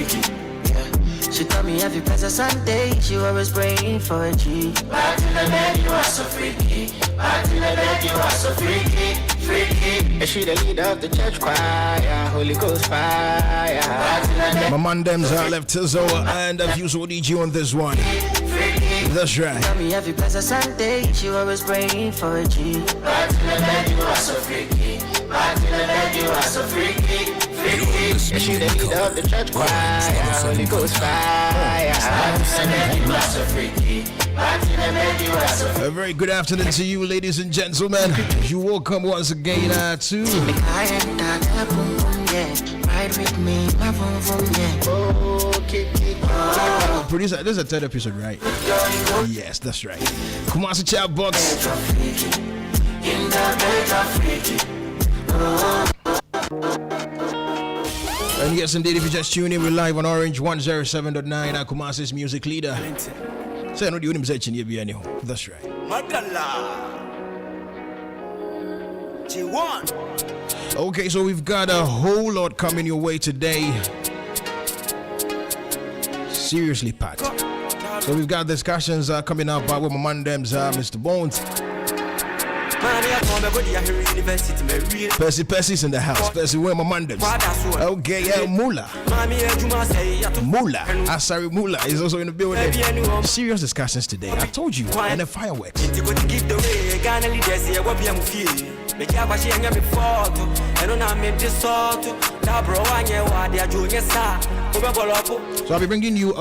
freaky. She told me every pleasant Sunday, she always praying for a G. Back in the bed, you are so freaky. Back in the bed, you are so freaky, freaky. And she the leader of the church choir, Holy Ghost fire. My man Dems left Tizo and I've used ODG on this one. That's right. Tell me every pleasant Sunday, she always praying for a G. Back in the bed, you are so freaky. Back in the bed, you are so freaky. And she the leader of the church choir, Holy Ghost fire. A very good afternoon to you, ladies and gentlemen. You welcome once again to producer. This is a third episode, right? Yes, that's right. Kumasi Chart Box. And yes, indeed, if you just tune in, we're live on Orange 107.9 Kumasi's music leader. Say, no, that's right. Okay, so we've got a whole lot coming your way today. Seriously, Pat. So we've got discussions coming up with my man Dems, Mr. Bones. Percy's in the house. Percy, where my man Dems? Okay, yeah, Mula. Sorry, Mula is also in the building. Serious discussions today. I told you, and the fireworks. So I'll be bringing you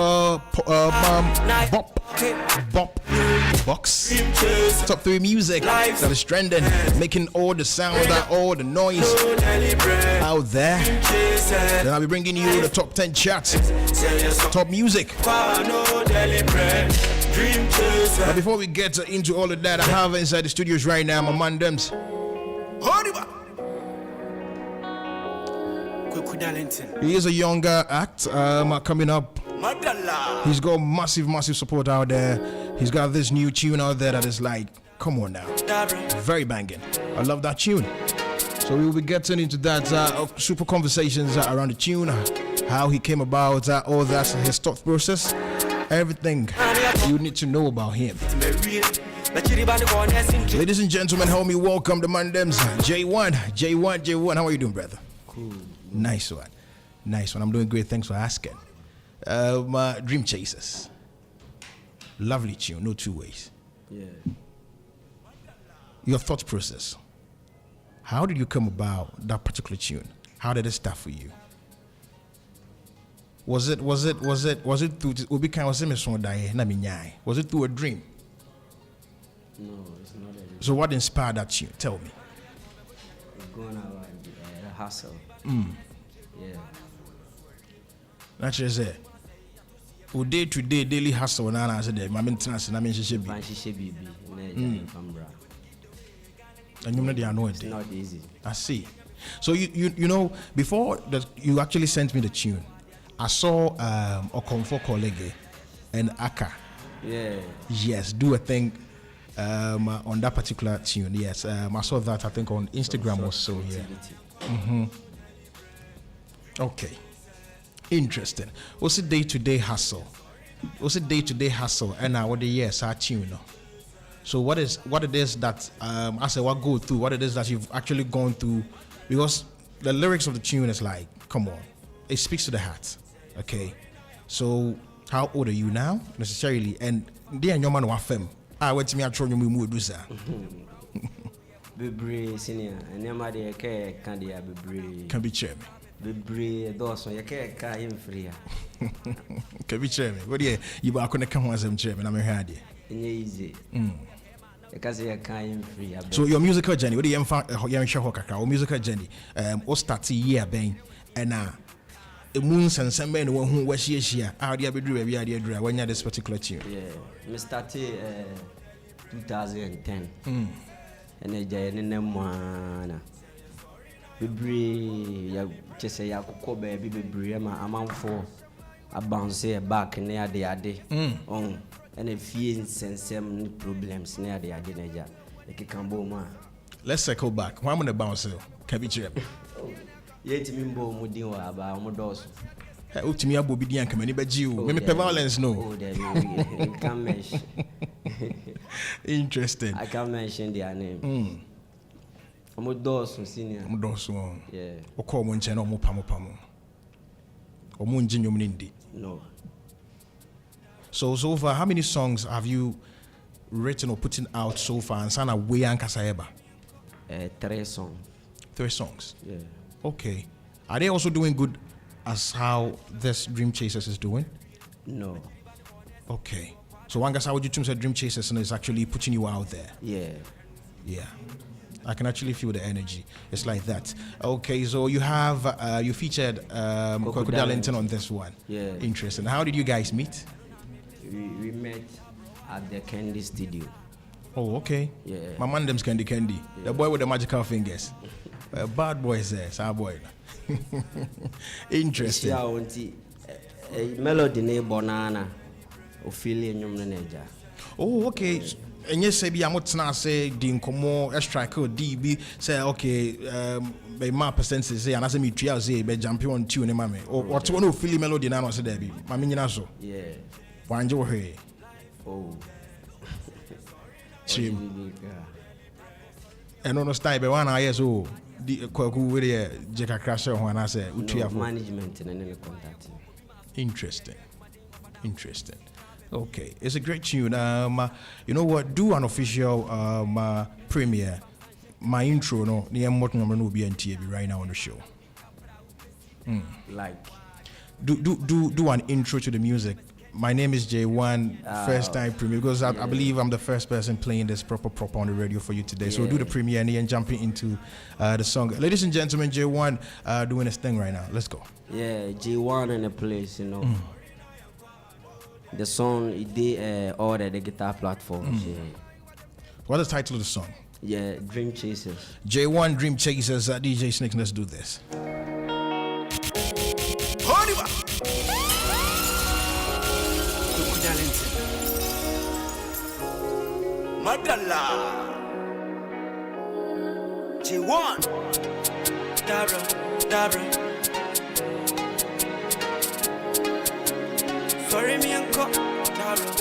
Bop Box. Top 3 music that is trending, making all the sound, all the noise out there. Then I'll be bringing you the top 10 charts, top music. But before we get into all of that, I have inside the studios right now my man Dems. He is a younger act coming up. He's got massive support out there. He's got this new tune out there that is like, come on now, very banging. I love that tune. So we will be getting into that super conversations around the tune, how he came about, all that, his thought process, everything you need to know about him. Ladies and gentlemen, help me welcome the man Dems, J1. How are you doing, brother? Cool. Nice one. I'm doing great. Thanks for asking. My Dream Chasers. Lovely tune, no two ways. Yeah. Your thought process. How did you come about that particular tune? How did it start for you? Was it through was it through a dream? No, it's not a dream. So what inspired that tune? Tell me. Going out and hustle. Yeah. That's just it. Day to day daily hustle and I said my maintenance and I mean she should be. And you know they are no it's not easy. I see. So you know before that you actually sent me the tune, I saw a comfort colleague and Aka. Yeah. Yes, do a thing on that particular tune. Yes, I saw that I think on Instagram or so. Yeah. Okay. Interesting. What's it day-to-day hustle? And now what the years are tune. So what it is that I say what go through, what it is that you've actually gone through, because the lyrics of the tune is like, come on, it speaks to the heart. Okay. So how old are you now? Necessarily, and they and your man were femme. I went to me, I told you we move do that. Bebre senior, and your mother can be chairman. Bebre those you can't him free. Can be chairman. What do you are going to come as chairman? I'm here. Easy. Because you can't free. So your musical journey, what do you or musical journey? What started year bang and the moons and some men who was here. How do you be doing every idea when you had this particular tune? Yeah, we started 2010. And I didn't one. Bebre, ya just say ya cocoa baby bebre, ma amount for a bounce back near the ade. And a few some problems near the ade. Let's circle back. Why am I bounce? Can be chair. Yet, Mimbo Mudinwa about Modos. Ultimate Bobby and Kamani Bajiu. Maybe violence, no. Can't mention. Interesting. I can't mention their name. I'm a Dawson senior. I'm Dawson. Yeah. Or call one channel more pamo. Or Munjin Yomindi. No. So far, how many songs have you written or putting out so far? And Sana way and Kasayeba? 3 songs. 3 songs. Yeah. Okay. Are they also doing good as how this Dream Chasers is doing? No. Okay. So one guess how would you say Dream Chasers is actually putting you out there? Yeah. Yeah. I can actually feel the energy. It's like that. Okay, so you have you featured Kwaku Darlington on this one. Yeah. Interesting. How did you guys meet? We met at the Candy Studio. Oh, okay. Yeah. My man them's Candy. Yeah. The boy with the magical fingers. Bad boys there, our boy. Interesting. Yeah, melody ne banana. Ophelia Nyumneja. Oh, okay. And yes, say I'm not say the incomo strike DB say okay, by my percentage say and as me try say be champion on tune mama. Or what one Ophelia melody na no say there be. Mami nyina so. Yeah. Wanjo he. Oh. Chim. And on style be one years old. The Kwaku with the Jeka Crasher when I say management and any contact. Interesting. Okay, it's a great tune. You know what? Do an official premiere. My intro, no, near Morton no be right now on the show. Like do an intro to the music. My name is J1, first time premiere, because I believe I'm the first person playing this proper on the radio for you today. Yeah. So we'll do the premiere and then jumping into the song. Ladies and gentlemen, J1 doing his thing right now. Let's go. Yeah, J1 in a place, you know. The song, it did all the guitar platforms. Yeah. What's the title of the song? Yeah, Dream Chasers. J1 Dream Chasers. DJ Snakes, let's do this. Madala J1 Dabra Sorry me uncle Dabra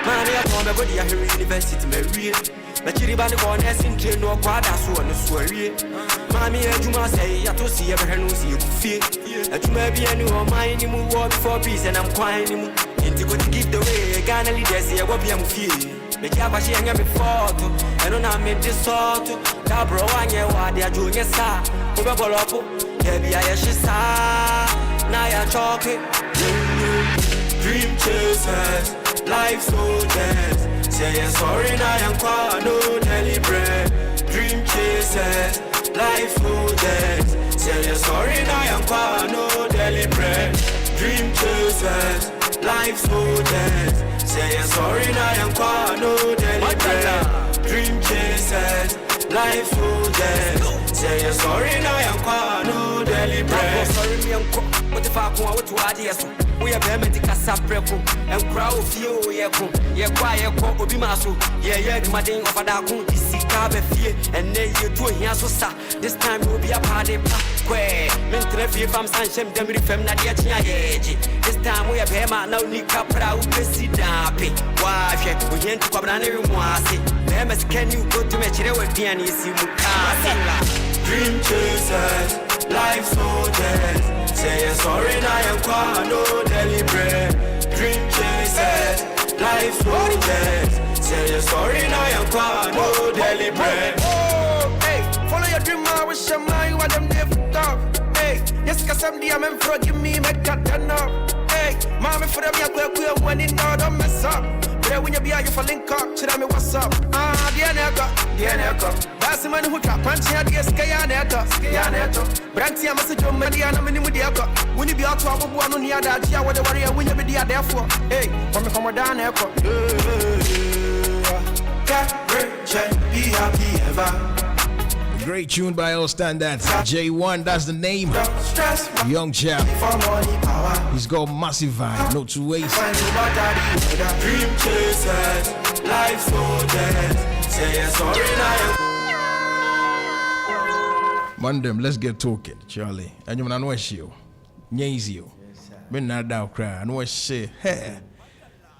Mami I told me body I hear university me real but you bani ko na sin train no kwada so no so awie Mami ejuma say ya to see ever no see you fie ejuma bi ani o man ni mu war before peace and I'm crying ni mu inti go to give the way Ghana leaders here go be am fie me ja ba she anya me photo eno na me de sort da bro wanye wa de ajo nye sa o be bolopo e bi aye she sa na ya choke Dream Chasers life so dance say sorry now I'm quite no deliberate Dream Chasers life so dance say sorry now I'm quite no deliberate Dream Chasers life so dance say sorry now I'm quite no deliberate Dream Chasers life so dance say sorry now I'm quite no deliberate sorry me uncle what if I go out to adiaso we are better to casa prepo and crowd few ye quiet obi maso ye my ding of adakun isika be fie and then you do here so sa this time will be a party kwe men trefi fam sanchem dem rifem na dia tia yeji this time we are better now ni kapra u presidape wa hwe o yenti kwabra na wi mu ase bemes can you go to me chire we pian isi mu ka Dream Chasers life so dead say sorry now I'm quite no deliberate Dream Chasers life so dead say sorry now I'm quite no deliberate hey follow your dream I wish I'm you what them there for top hey yes cause I'm the I'm for give me make that turn up hey mommy for them you go when it now don't mess up but when you be out you for link up tell me what's up the nigga that's the man who trap punch here the sky neto branti am se jom media na mini mudia ko when you be out to abubu no nia da dia what the warrior when you be there therefore hey come down echo be happy ever great tune by all standards. J1, that's the name. Young chap. He's got massive vibe, no two ways. Dream Chasers, life so dead. Say sorry now. Mandem, let's get talking, Charlie. And you know you. Nyezio. Men not down cry. I know what shit. Hey.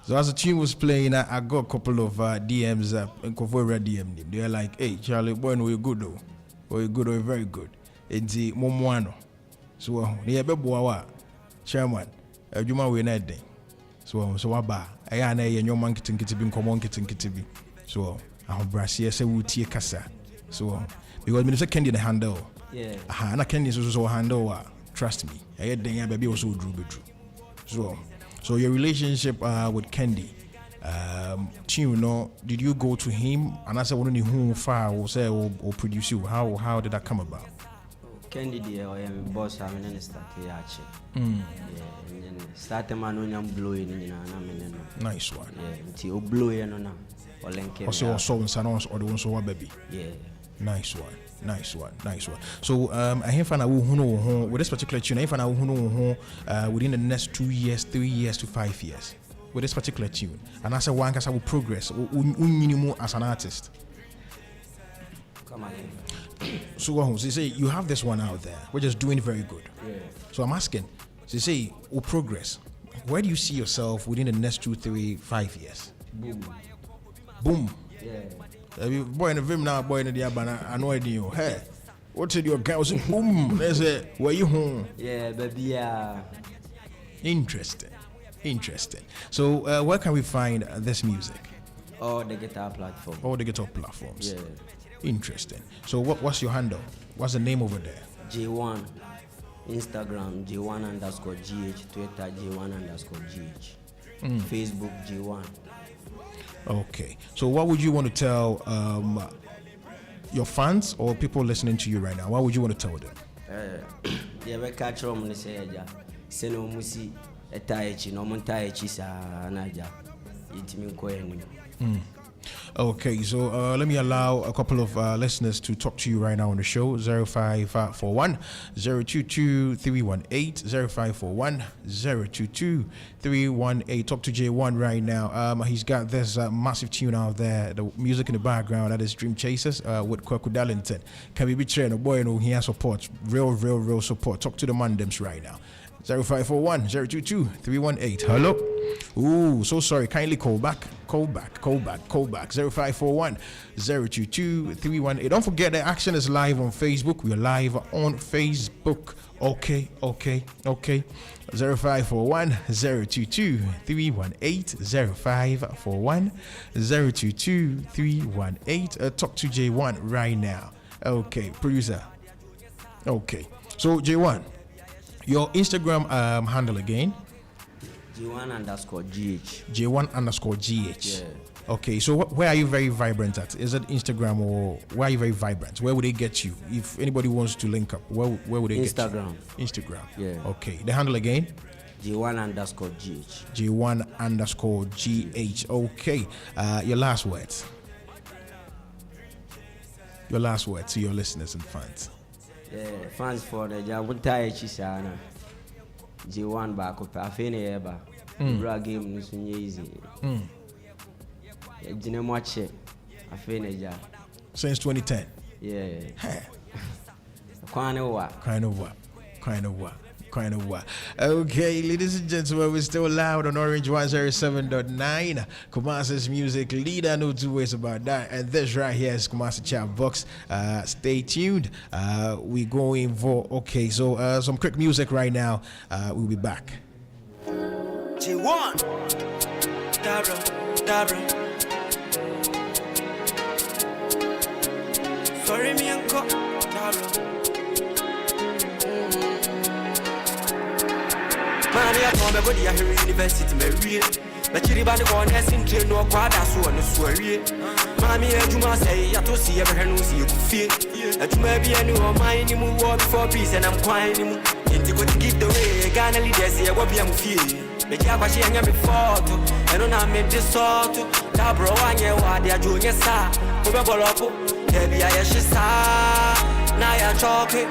So as the tune was playing, I got a couple of DMs up and Kovora DM them. They're like, hey Charlie, boy, no, you're good though. Or you're good or you're very good. It's the Momoano. So yeah, Bebuawa, Chairman, Juma we not thing. So waba. I am a young man kitchen kitty come on kitchen kitty. So I have Brassier say we tea casa. So because Minister Kendi the handle. Yeah. And I Kendi is also handle. Trust me. I had the baby also drew. So your relationship with Kendi, you know, did you go to him and I said one who far or say or produce you? How did that come about? Kendi dear I am boss I'm in start here actually. Yeah, and then start man when I'm blowing in nice one. Yeah, until blowing on or lenke. Also so and sanos or the one so baby. Yeah. Nice one. So I hear for now who with this particular tune, I hear for now who within the next 2 years, 3 years to 5 years with this particular tune. And as a one case I will progress minimum as an artist. Come on. So they say you have this one out there, which is doing very good. Yeah. So I'm asking, they say will progress. Where do you see yourself within the next 2, 3, 5 years? Boom. Yeah. Boy in the film now, boy in the Abana, I know you. Hey, what did your guy was boom? They say, where you home? Yeah, baby. Interesting. So, where can we find this music? All the guitar platforms. Yeah. Interesting. So, what's your handle? What's the name over there? J1. Instagram, J1_GH. Twitter, J1_GH. Facebook, J1. Okay, so what would you want to tell your fans or people listening to you right now? What would you want to tell them? Yeah, we catch them and say, "Say no musi etaichi, no montaichi sa naja." Itimi koyeni. Okay, so let me allow a couple of listeners to talk to you right now on the show. 0541 022 318 0541 022 318. Talk to J1 right now. He's got this massive tune out there, the music in the background, that is Dream Chasers with Kwaku Darlington. Can we be trained? A boy, he has support, real support. Talk to the Mandems right now. 0541 022 318. Hello. Ooh, so sorry. Kindly call back. 0541 022 318. Don't forget the action is live on Facebook. We're live on Facebook. Okay. 0541 022 318 0541 022 318. Talk to J1 right now. Okay, producer. Okay, so J1. Your Instagram handle again? J1_GH. J1_GH. Yeah. Okay, so where are you very vibrant at? Is it Instagram or where are you very vibrant? Where would they get you? If anybody wants to link up, where would they get you? Instagram. Yeah. Okay, the handle again? J1_GH. J1_GH. Okay, your last words. Your last words to your listeners and fans. Yeah, fans for the Jabuntai Chisana. J1 back up. I feel ever. Bra game is easy. Didn't watch it. I feel since 2010. Yeah. Kind of what? Okay, ladies and gentlemen, we're still loud on Orange 107.9. Kumasi's music leader, no two ways about that. And this right here is Kumasi Chart Box. Stay tuned. We going for so some quick music right now. We'll be back. G1 Dabra Sorry me uncle Dabra Mami ya tombe body ya here university me wie. Ba chiri ba ne ko na sin train no kwa da so no so wie. Mami ya juma say ya to see every no see ku fie. Atuma bi ani o mind ni mu wo before peace and I'm crying ni mu. Inti go to give the way Ghana leaders here wo bi am fie. Me ja kwa she anya me photo. Eno na me de sort. Da bro anya wa de ajo nya sa. Ko be bolopo. De bi ya she sa. Na ya choke.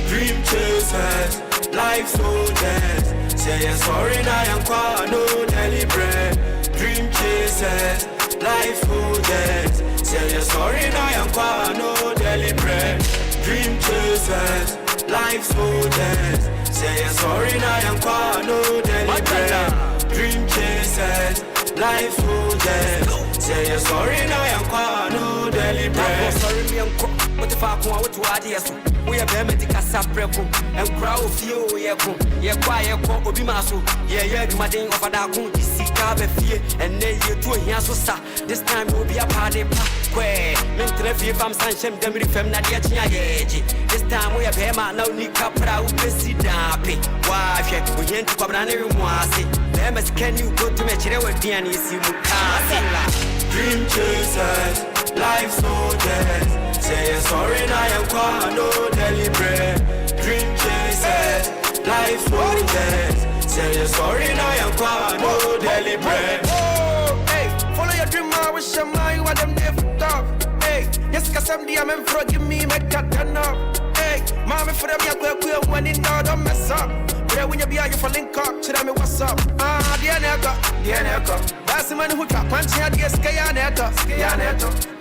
Dream chasers. Life soldiers, say you're sorry now I'm quite no daily bread. Dream chasers, life soldiers, say you're sorry now I'm quite no daily bread. Dream chasers, life soldiers. Say you're sorry now, I'm quite no deliberate. Dream chasers, life soldiers. Say you're sorry now, I'm quite no deliberate. Sorry, me and what if I come out to ideas? We are very medical sapreco and crowd few yeah quiet obi maso yeah my thing of that kun sika be fie and then you to here so sa this time will be a party kwe men trefi fam sanchem dem rifem na dia chia yeji this time we are bema now ni kapra u presidape wa hwe o yen to kwabra na wi mu ase dem can you go to me chire we dian isi mu ka dream chasers life soldiers. Say you're sorry now, I'm quite no deliberate. Dream chasers, life soldiers. Say you're sorry now, I'm quite no deliberate. Oh, hey, follow your dream, I wish you mind you want them there for tough. Hey, yes, cause I'm the man for give me my cut turn up. Hey, mommy for them, you're going when in now, don't mess up. But when you be out, you for link up, tell me what's up. Dear Neko. That's the man who got punchy at the Skayaneto.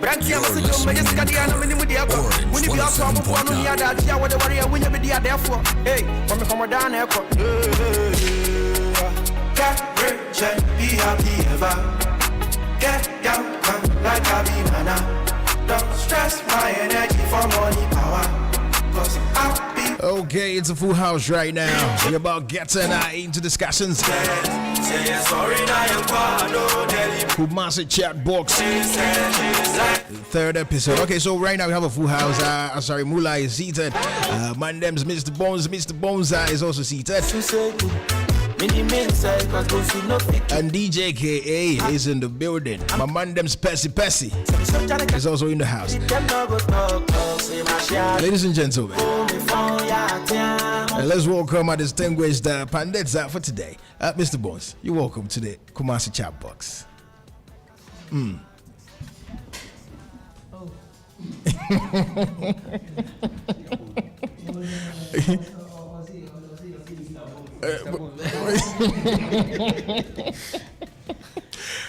Branky, I was a young man, Skadiana, when you be up. When you be up, I'm one of the other, what the warrior, when you be there for. Hey, from down echo. Get rich and be happy ever. Get down, come like a banana. Don't stress my energy for money power. Okay, it's a full house right now. We're about getting into discussions. Kumasi Chart Box, third episode. Okay, so right now we have a full house. Mula is seated. My name's Mr. Bones. Mr. Bones is also seated. And DJ KA is in the building. My man them's Pessy is also in the house. Ladies and gentlemen, let's welcome our distinguished pundits for today. Mr. Bones, you're welcome to the Kumasi Chart Box.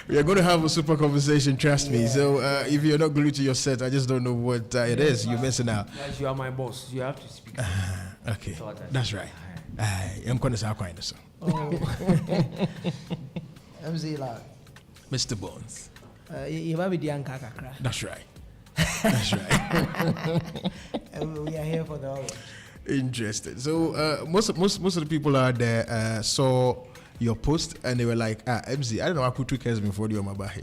We are going to have a super conversation, trust me. So if you're not glued to your set, I just don't know what it is. You're missing out. Yes, you are my boss. You have to speak. Okay, that's right. I'm going to say so. Mr. Bones. That's right. That's right. We are here for the hour. Interesting. So most of the people out there saw your post and they were like, MZ, I don't know, I put 2 cares before you on my back.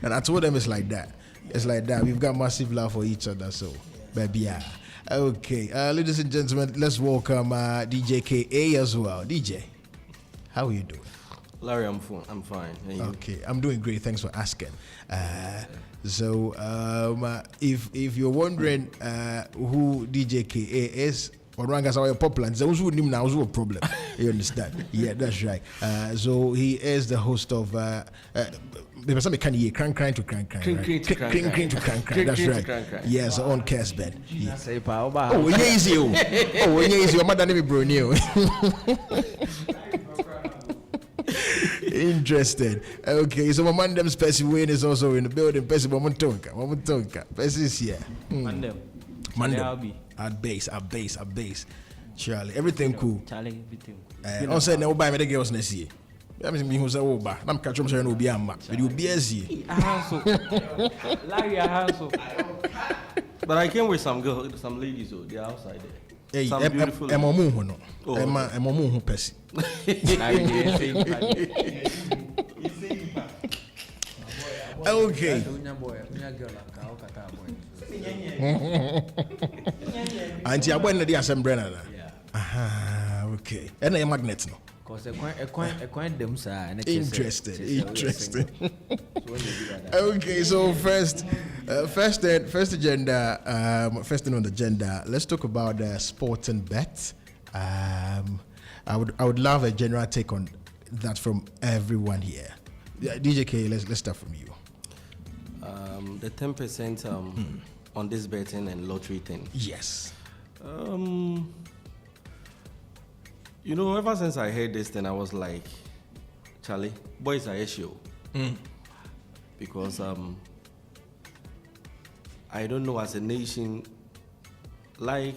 And I told them it's like that. It's like that. We've got massive love for each other. So, baby, yeah. Okay, ladies and gentlemen, let's welcome DJ KA as well. DJ, how are you doing? Larry, I'm fine. Okay, I'm doing great. Thanks for asking. So, if you're wondering who DJ KA is, or rangas are popular, those who name now is a problem. You understand? Yeah, that's right. So he is the host of That's right. Yes, on Casbed. Oh, easy. Oh, easy. Your mother never brought you. Interesting. Okay, so my man them Percy Wayne is also in the building. Percy Mamontonka. Percy is here. Mandem. At base. Charlie, everything cool. Charlie, everything. On said no buy me the girls next year. That means me who say oh ba. I'm catch them say no be am. But you be easy. Larry But I came with some girls, some ladies. Oh, they're outside there. Hey, some beautiful. Emo Percy. Okay. Auntie, I went to the assembly. Okay. And a magnet no. Interesting. Okay, so first agenda, first thing on the agenda. Let's talk about the sport and bet. I would love a general take on that from everyone here. DJ K, let's start from you. The 10% on this betting and lottery thing. Yes. You know, ever since I heard this thing, I was like, Charlie, boys are issue. Because I don't know, as a nation, like,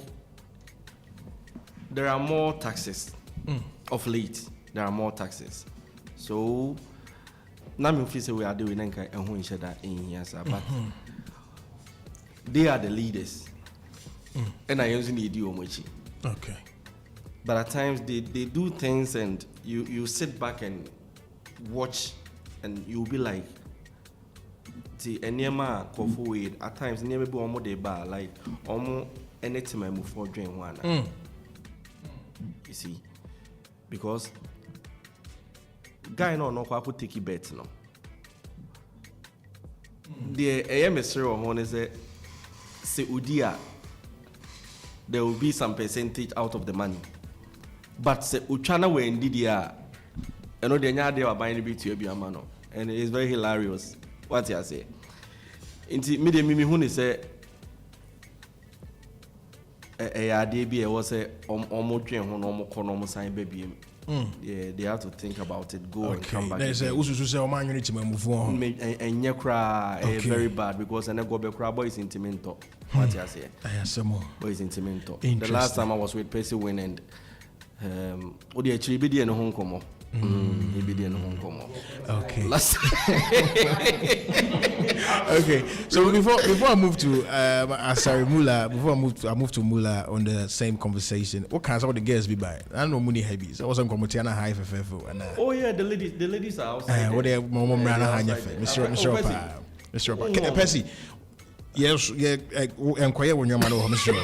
there are more taxes of late. There are more taxes. So, now me feel say we are doing and who in that in here, but they are the leaders. And I using the idiom. Okay. But at times they do things and you sit back and watch and you'll be like, see, Enema Kofu at times never be almost a bar, like almost anytime I move for drink one. You see, because guy no kwa take it bet no. The AMSR or one is a say Udia. There will be some percentage out of the money. But say Uchana we indeed ya, you know the nyade they were buying a bit to be a man, and it's very hilarious. What you say? Inti me de mimi huni say ARDB was a omodwen ho no omokono sign baby. Yeah, they have to think about it, go and come back. There's a usually say man you need to move on. And nyekra very bad because and go be cry boy is intimento. What you say? I some more. Boy is intimento. The last time I was with Percy Win and Odi actually be no home komo. He be no home komo. Okay. Okay. So before I move to sorry Mula, before I move to Mula on the same conversation. What kinds of the girls be by? I don't know money heavies. I was on Comutiana High for and oh yeah, the ladies are outside. what they mom rana hanya Mr. Opa. Percy. Yes, yeah, and quiet when your man or Mr.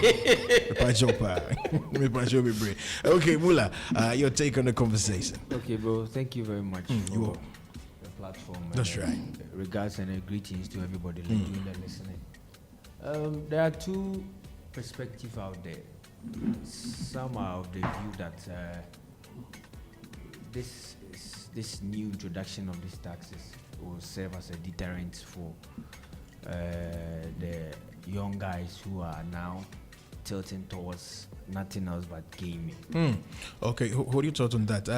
Okay, Mula, your take on the conversation. Okay, bro. Thank you very much for the platform. That's right. Regards and greetings to everybody doing the listening. There are two perspectives out there. Some are of the view that this new introduction of these taxes will serve as a deterrent for the young guys who are now tilting towards nothing else but gaming. Okay, who do you thought on that?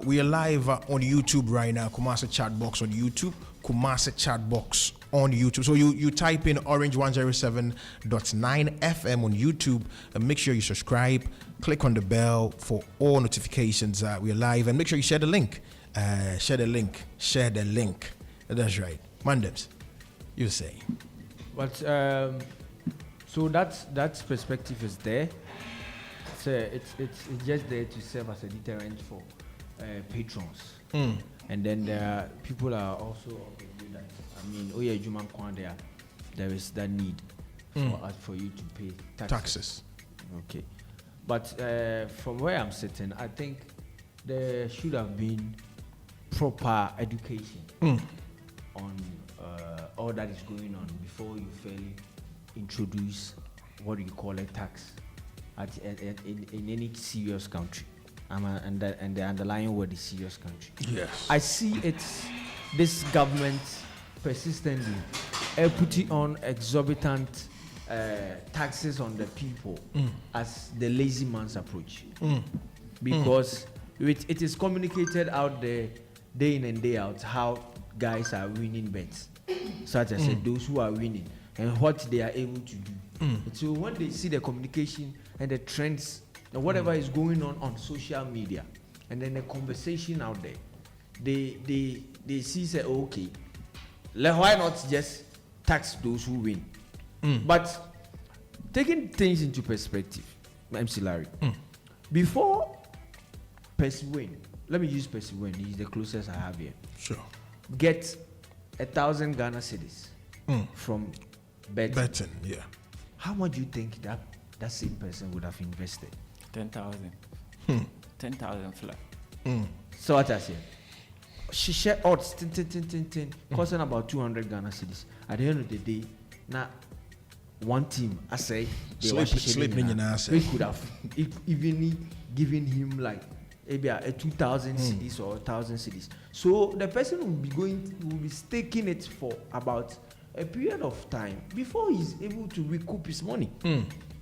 We are live on YouTube right now. Kumasi Chart Box on YouTube. Kumasi Chart Box on YouTube. So you type in Orange 107.9 FM on YouTube and make sure you subscribe. Click on the bell for all notifications. We are live and make sure you share the link. Share the link. That's right. Mandems. You say, but so that perspective is there. So it's just there to serve as a deterrent for patrons. And then people are also of the view that Juman Kwan there is that need for you to pay taxes. Okay, but from where I'm sitting, I think there should have been proper education on all that is going on before you fairly introduce what you call a tax in any serious country. And the underlying word is serious country. Yes. I see this government persistently putting on exorbitant taxes on the people as the lazy man's approach. Because it is communicated out there day in and day out how guys are winning bets, such as those who are winning and what they are able to do. So when they see the communication and the trends and whatever is going on social media, and then the conversation out there, they see say, okay, why not just tax those who win? But taking things into perspective, MC Larry, before Percy Wayne, let me use Percy Wayne, he's the closest I have here. Sure. Get 1,000 Ghana cedis from betting. Yeah. How much do you think that same person would have invested? 10,000. 10,000 flat. So what I say? She shared odds, costing about 200 Ghana cedis. At the end of the day, now one team, I say, sleeping in our we could have even given him like maybe a 2,000 cedis or 1,000 cedis. So the person will be staking it for about a period of time before he's able to recoup his money.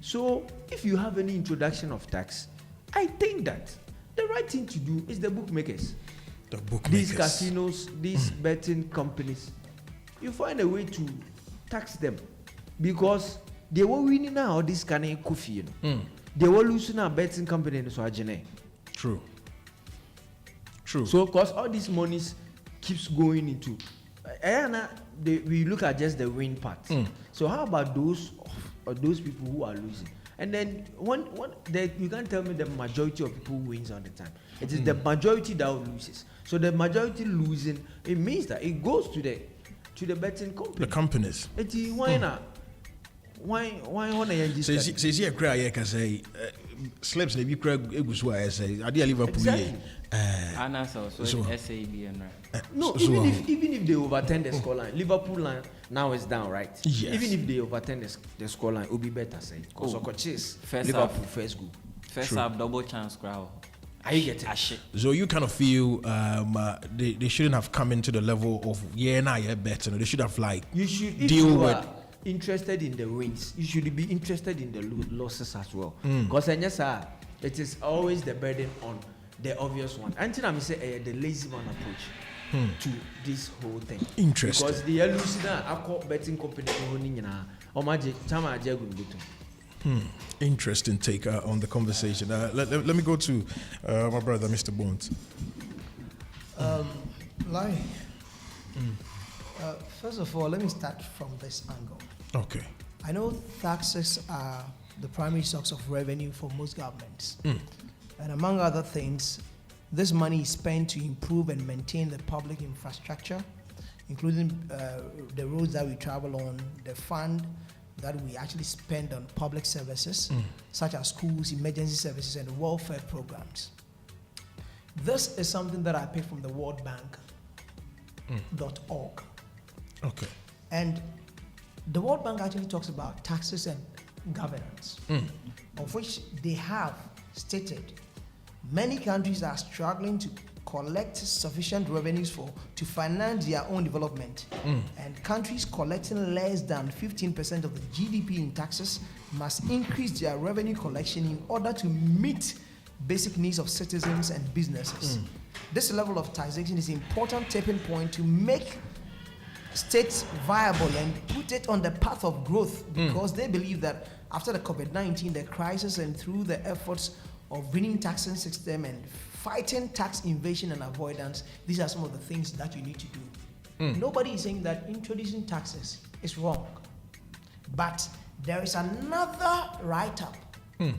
So if you have any introduction of tax, I think that the right thing to do is the bookmakers. These casinos, these betting companies, you find a way to tax them because they were winning now this kind of coffee. They were losing our betting company in Swajene. True. So, because all these monies keeps going into, we look at just the win part. So, how about those people who are losing? And then you can't tell me the majority of people who wins all the time. It is the majority that loses. So the majority losing, it means that it goes to the betting company. The companies. Why not? Why See, a cry, I can say, slips, maybe Craig Eguswa, I say, I did Liverpool. Exactly. And also SABN, right? No, even if they overturn the scoreline, Liverpool line now is down, right? Yes. Even if they overturn the scoreline, it will be better, say. Because of chase, First Liverpool half. first goal. First half, double chance crowd. Are you getting So you kind of feel they shouldn't have come into the level of better. They should have you should deal with. Interested in the wins, you should be interested in the losses as well. Because it is always the burden on the obvious one. Until I say the lazy man approach to this whole thing. Interesting. Because the losing a betting company Interesting take on the conversation. Let me go to my brother, Mr. Bones. Larry, first of all, let me start from this angle. Okay. I know taxes are the primary source of revenue for most governments. And among other things, this money is spent to improve and maintain the public infrastructure, including the roads that we travel on, the fund that we actually spend on public services, such as schools, emergency services, and welfare programs. This is something that I picked from the World Bank.org. Okay. And the World Bank actually talks about taxes and governance, of which they have stated many countries are struggling to collect sufficient revenues to finance their own development. And countries collecting less than 15% of the GDP in taxes must increase their revenue collection in order to meet basic needs of citizens and businesses. This level of taxation is an important tipping point to make states viable and put it on the path of growth, because they believe that after the COVID-19, the crisis, and through the efforts of winning taxing system and fighting tax evasion and avoidance, these are some of the things that you need to do. Nobody is saying that introducing taxes is wrong, but there is another write-up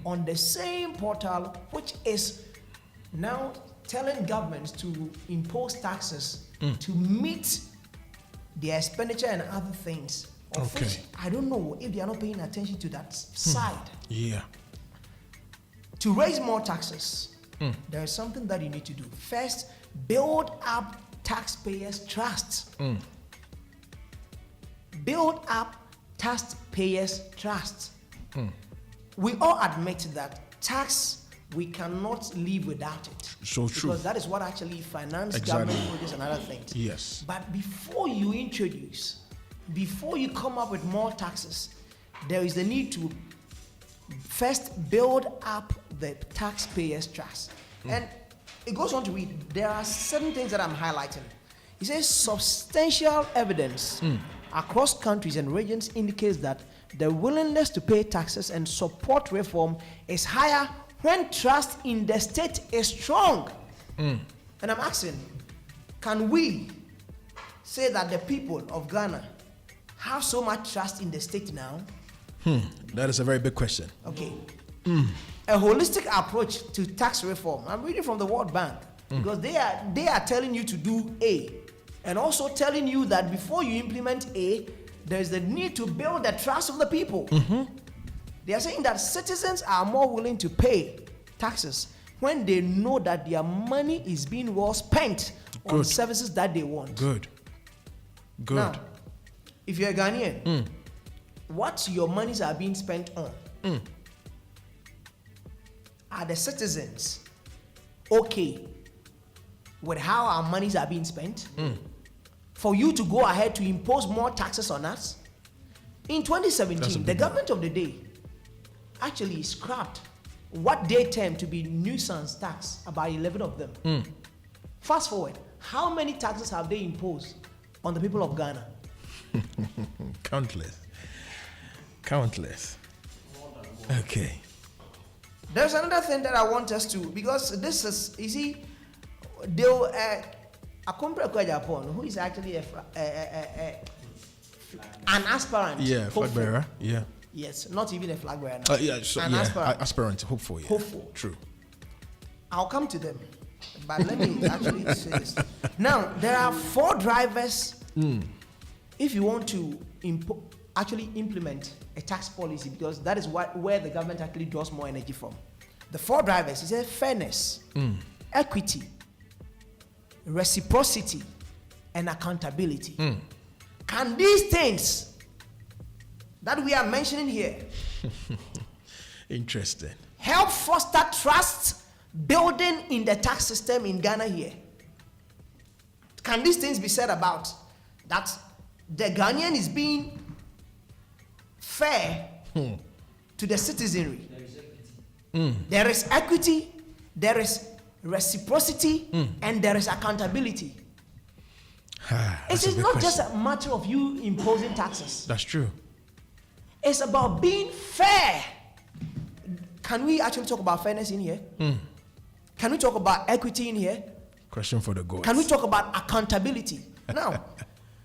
on the same portal which is now telling governments to impose taxes to meet their expenditure and other things. Okay. Which I don't know if they are not paying attention to that side. Yeah. To raise more taxes, there is something that you need to do. First, build up taxpayers' trust. Build up taxpayers' trust. We all admit that tax, we cannot live without it. So true. Because that is what actually finances government projects and other things. Yes. But before you come up with more taxes, there is the need to first build up the taxpayers' trust. And it goes on to read, there are certain things that I'm highlighting. It says substantial evidence across countries and regions indicates that the willingness to pay taxes and support reform is higher when trust in the state is strong. And I'm asking, can we say that the people of Ghana have so much trust in the state now? That is a very big question. Okay. A holistic approach to tax reform. I'm reading from the World Bank because they are telling you to do A, and also telling you that before you implement A, there is the need to build the trust of the people. They are saying that citizens are more willing to pay taxes when they know that their money is being well spent on services that they want. Good. Now, if you're a Ghanaian, what your monies are being spent on? Are the citizens okay with how our monies are being spent? For you to go ahead to impose more taxes on us? In 2017, the government of the day actually scrapped what they term to be nuisance tax, about 11 of them. Fast forward, how many taxes have they imposed on the people of Ghana? Countless. Countless. Okay. There's another thing that I want us to, because this is, you see, they'll, Akompre Kwejapon, who is actually an aspirant. Yeah, flag bearer. Yeah. Yes, not even a flag bearer. Aspirant, hopeful. Yeah. Hopeful. True. I'll come to them, but let me actually say this. Now, there are 4 drivers. If you want to actually implement a tax policy, because that is where the government actually draws more energy from. The 4 drivers is fairness, equity, reciprocity, and accountability. Can these things that we are mentioning here interesting help foster trust building in the tax system in Ghana here? Can these things be said about that the Ghanaian is being fair to the citizenry? There is equity, there is reciprocity, and there is accountability. It is not just a matter of you imposing taxes. That's true. It's about being fair. Can we actually talk about fairness in here? Can we talk about equity in here? Question for the gods. Can we talk about accountability? Now,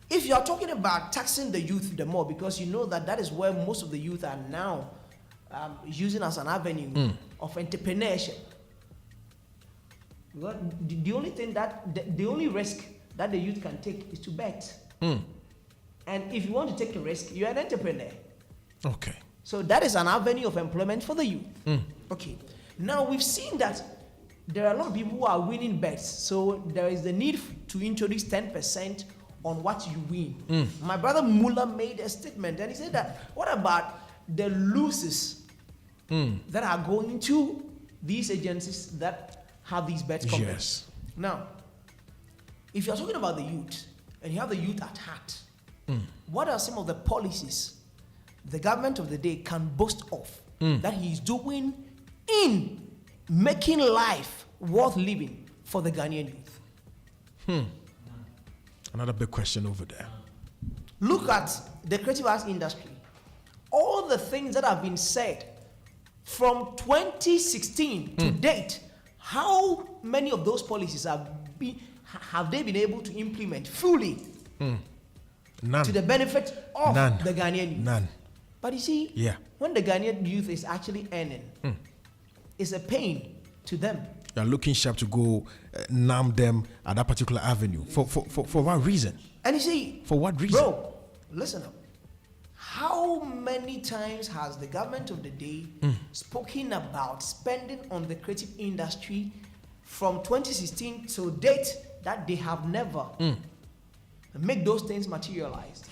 if you are talking about taxing the youth the more, because you know that is where most of the youth are now using as an avenue of entrepreneurship. Because the only thing that, the only risk that the youth can take is to bet. And if you want to take a risk, you're an entrepreneur. Okay. So that is an avenue of employment for the youth. Okay. Now we've seen that there are a lot of people who are winning bets. So there is the need to introduce 10% on what you win. My brother Muller made a statement and he said that, what about the losers that are going to these agencies that have these bets coming? Yes. Now, if you're talking about the youth and you have the youth at heart, what are some of the policies the government of the day can boast of that he's doing in making life worth living for the Ghanaian youth? Another big question over there. Look at the creative arts industry. All the things that have been said from 2016 to date, how many of those policies have they been able to implement fully None. to the benefit of the Ghanaian youth? None. But you see, when the Ghanaian youth is actually earning, it's a pain to them. You're looking sharp to go numb them at that particular avenue. For what reason? And you see, for what reason? Bro, listen up. How many times has the government of the day spoken about spending on the creative industry from 2016 to date that they have never make those things materialized?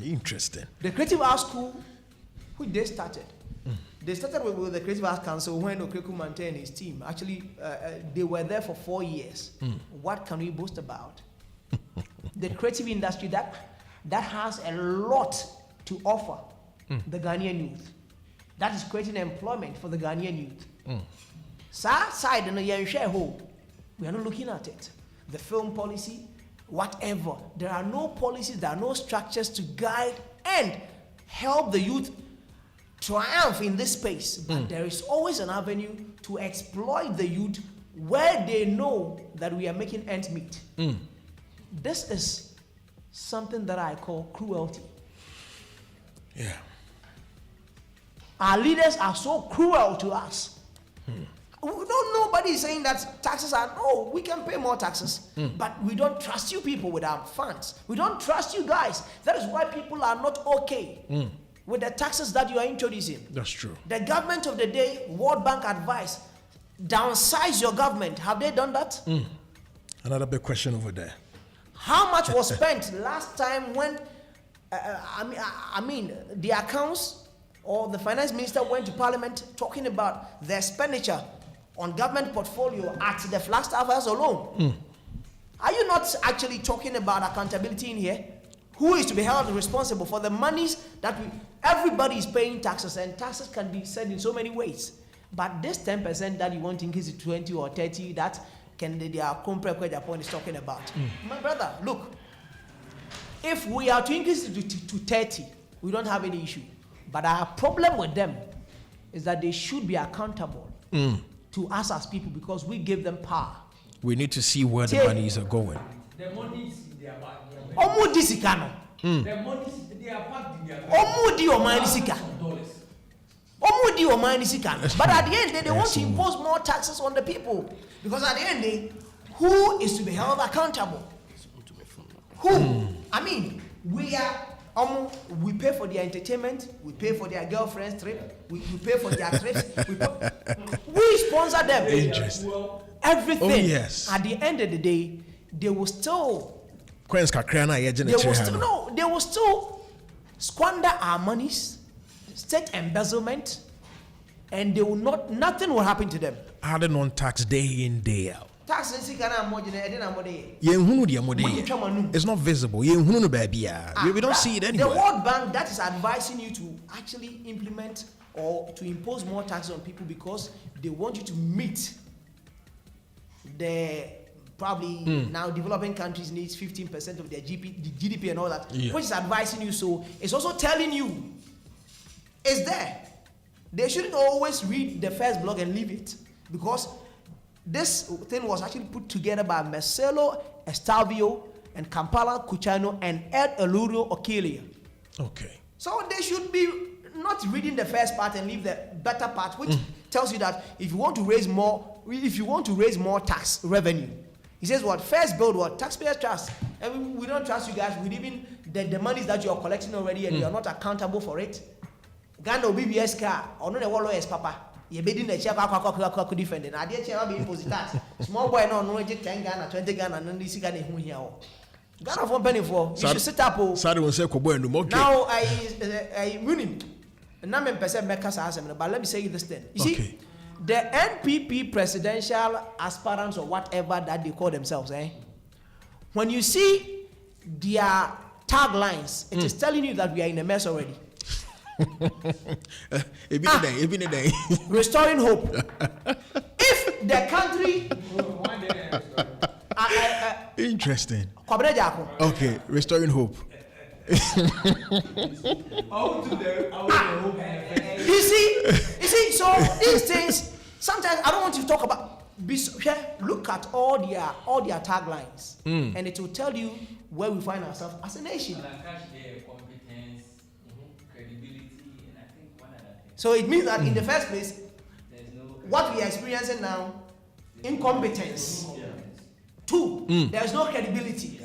Interesting. The Creative Arts School, which they started, they started with the Creative Arts Council when Okreku Mante and his team. Actually, they were there for 4 years. What can we boast about? The creative industry that has a lot to offer the Ghanaian youth. That is creating employment for the Ghanaian youth. Side we are not looking at it. The film policy, whatever. There are no policies, there are no structures to guide and help the youth triumph in this space. But there is always an avenue to exploit the youth where they know that we are making ends meet. This is something that I call cruelty. Yeah. Our leaders are so cruel to us. Nobody is saying that taxes are, no, we can pay more taxes, but we don't trust you people with our funds. We don't trust you guys. That is why people are not okay with the taxes that you are introducing. That's true. The government of the day, World Bank advice, downsize your government. Have they done that? Another big question over there. How much was spent last time when, I mean, the accounts or the finance minister went to parliament talking about the expenditure on government portfolio at the Flagstaff House alone? Are you not actually talking about accountability in here? Who is to be held responsible for the monies that everybody is paying taxes, and taxes can be said in so many ways. But this 10% that you want to increase to 20 or 30, that can the Kumasi Japan is talking about. My brother, look, if we are to increase it to 30, we don't have any issue. But our problem with them is that they should be accountable to us as people because we give them power. We need to see where the monies are going. The money is in their bag. Omu disikano. The money they are packed in their bag. Omu di omani sika. Omu di omani sika. But at the end, they want to impose more taxes on the people because at the end, who is to be held accountable? Who? I mean, we pay for their entertainment, we pay for their girlfriend's trip, we pay for their trips, we sponsor them. Interesting. Everything. Oh, yes. At the end of the day, they will still squander our monies, state embezzlement, and they will nothing will happen to them. Adding on tax day in, day out. Tax it's not visible. We don't see it anywhere. The World Bank that is advising you to actually implement or to impose more taxes on people because they want you to meet the probably now developing countries needs 15% of their GDP and all that, which is advising you. So it's also telling you it's there. They shouldn't always read the first blog and leave it because this thing was actually put together by Marcelo Estavio and Kampala Kuchano and Ed Elurio Okelia. Okay. So they should be not reading the first part and leave the better part, which tells you that if you want to raise more tax revenue, he says what? First build what? Taxpayers trust. And we don't trust you guys with even the monies that you are collecting already and you are not accountable for it. Ghana BBS car or no the lawyers papa. You be in the chair defend and I did be imposed that. Small boy no 10 Ghana, 20 Ghana, and this Ghana who here. Ghana for penny for you should set up. Now I winning. And I'm in percent make us ask but let me say this thing. You see, the NPP presidential aspirants or whatever that they call themselves, when you see their taglines, it is telling you that we are in a mess already. Restoring hope. If the country interesting. Okay, restoring hope. You see, so these things sometimes I don't want you to talk about. Look at all their taglines, and it will tell you where we find ourselves as a nation. So it means that in the first place, what we are experiencing now, incompetence. 2, there is no credibility.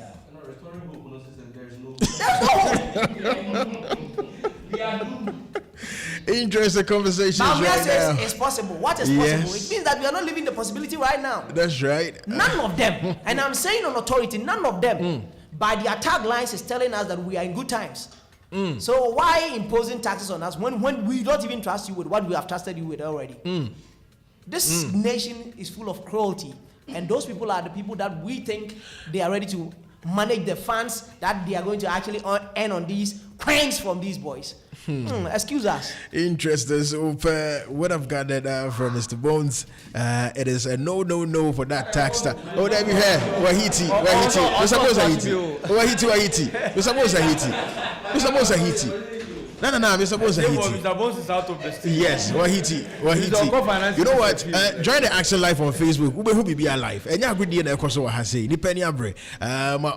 Interesting conversations right now. It's possible. What is possible? It means that we are not living the possibility right now. That's right. None of them, and I'm saying on authority, none of them, by their taglines, is telling us that we are in good times. So why imposing taxes on us when we don't even trust you with what we have trusted you with already? This nation is full of cruelty, and those people are the people that we think they are ready to manage the funds that they are going to actually earn on these crimes from these boys. Excuse us. Interesting. So what I've gathered from Mr. Bones, it is a no for that tax. Oh, there we have Wahiti. We're supposed to Wahiti. We're supposed to Wahiti. No, Mr. Bones is Haiti. Mr. Bones is out of the state. Yes, Wahiti. You know what? Join the Action Live on Facebook. Who be alive? And you good day na koso ha say. Ni penny abre.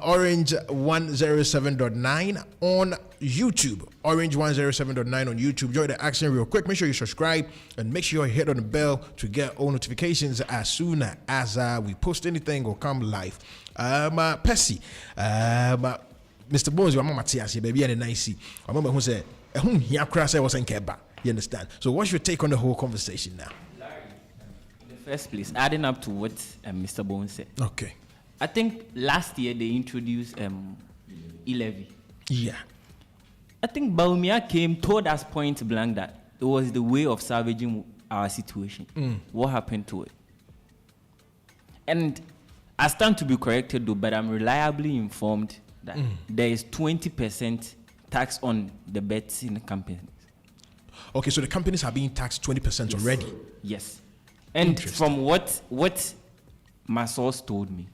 Orange 107.9 on YouTube. Orange 107.9 on YouTube. Join the action real quick. Make sure you subscribe and make sure you hit on the bell to get all notifications as soon as we post anything or come live. Percy. Mr. Bones, your mama Tias, baby, and nice. I remember who said, you understand? So, what's your take on the whole conversation now? Larry, in the first place, adding up to what Mr. Bones said. Okay. I think last year they introduced e-levy. Yeah. I think Baumia told us point blank that it was the way of salvaging our situation. What happened to it? And I stand to be corrected though, but I'm reliably informed that there is 20% tax on the bets in the companies. Okay, so the companies are being taxed 20% already? Yes. And from what my source told me,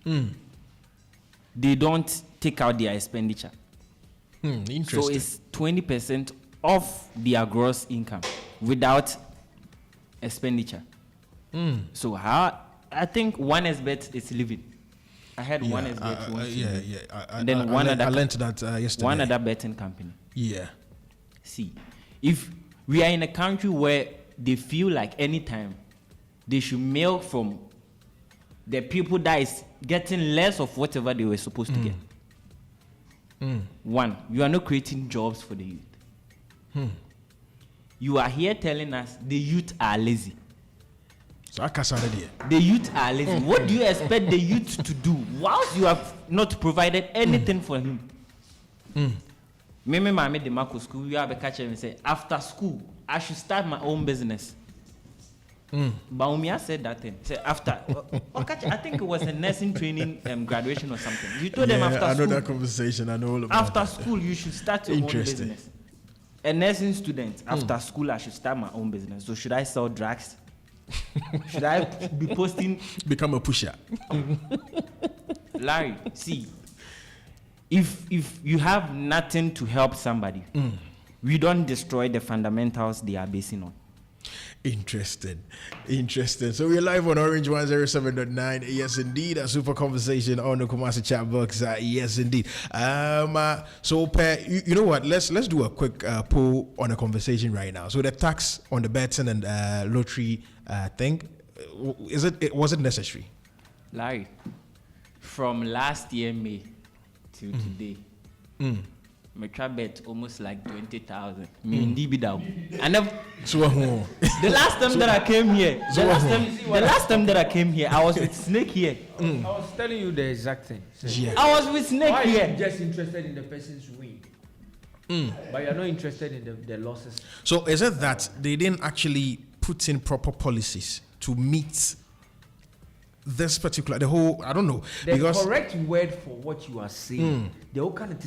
they don't take out their expenditure. Interesting. So it's 20% of their gross income without expenditure. So how I think 1xBet is living. I had 1xBet once. And then I learned that yesterday. One other betting company. Yeah. See, if we are in a country where they feel like anytime they should milk from the people that is getting less of whatever they were supposed to get. One, you are not creating jobs for the youth. You are here telling us the youth are lazy. So I can't already. The youth are lazy. What do you expect the youth to do whilst you have not provided anything for him? Me, I made the Marco school. You have a catcher and say, after school, I should start my own business. Baumia said that thing. Say after, I think it was a nursing training graduation or something. You told them after school. I know that conversation. I know all about after school, you should start your own business. A nursing student, after school, I should start my own business. So should I sell drugs? Should I be posting? Become a pusher. Larry, see, if you have nothing to help somebody, we don't destroy the fundamentals they are basing on. Interesting. So we're live on Orange 107.9. Yes, indeed. A super conversation on the Kumasi Chart Box. Yes, indeed. So, you know what? Let's do a quick poll on a conversation right now. So the tax on the betting and lottery thing, was it necessary? Larry, from last year May till today, my trap bet almost like 20,000. And the last time that I came here, the last time that I came here, I was with Snake here. I was telling you the exact thing. Yeah. I was with Snake Why here. are you just interested in the person's win? But you're not interested in the losses. So is it that they didn't actually put in proper policies to meet this particular, the whole, I don't know. The because correct word for what you are saying, the whole kind of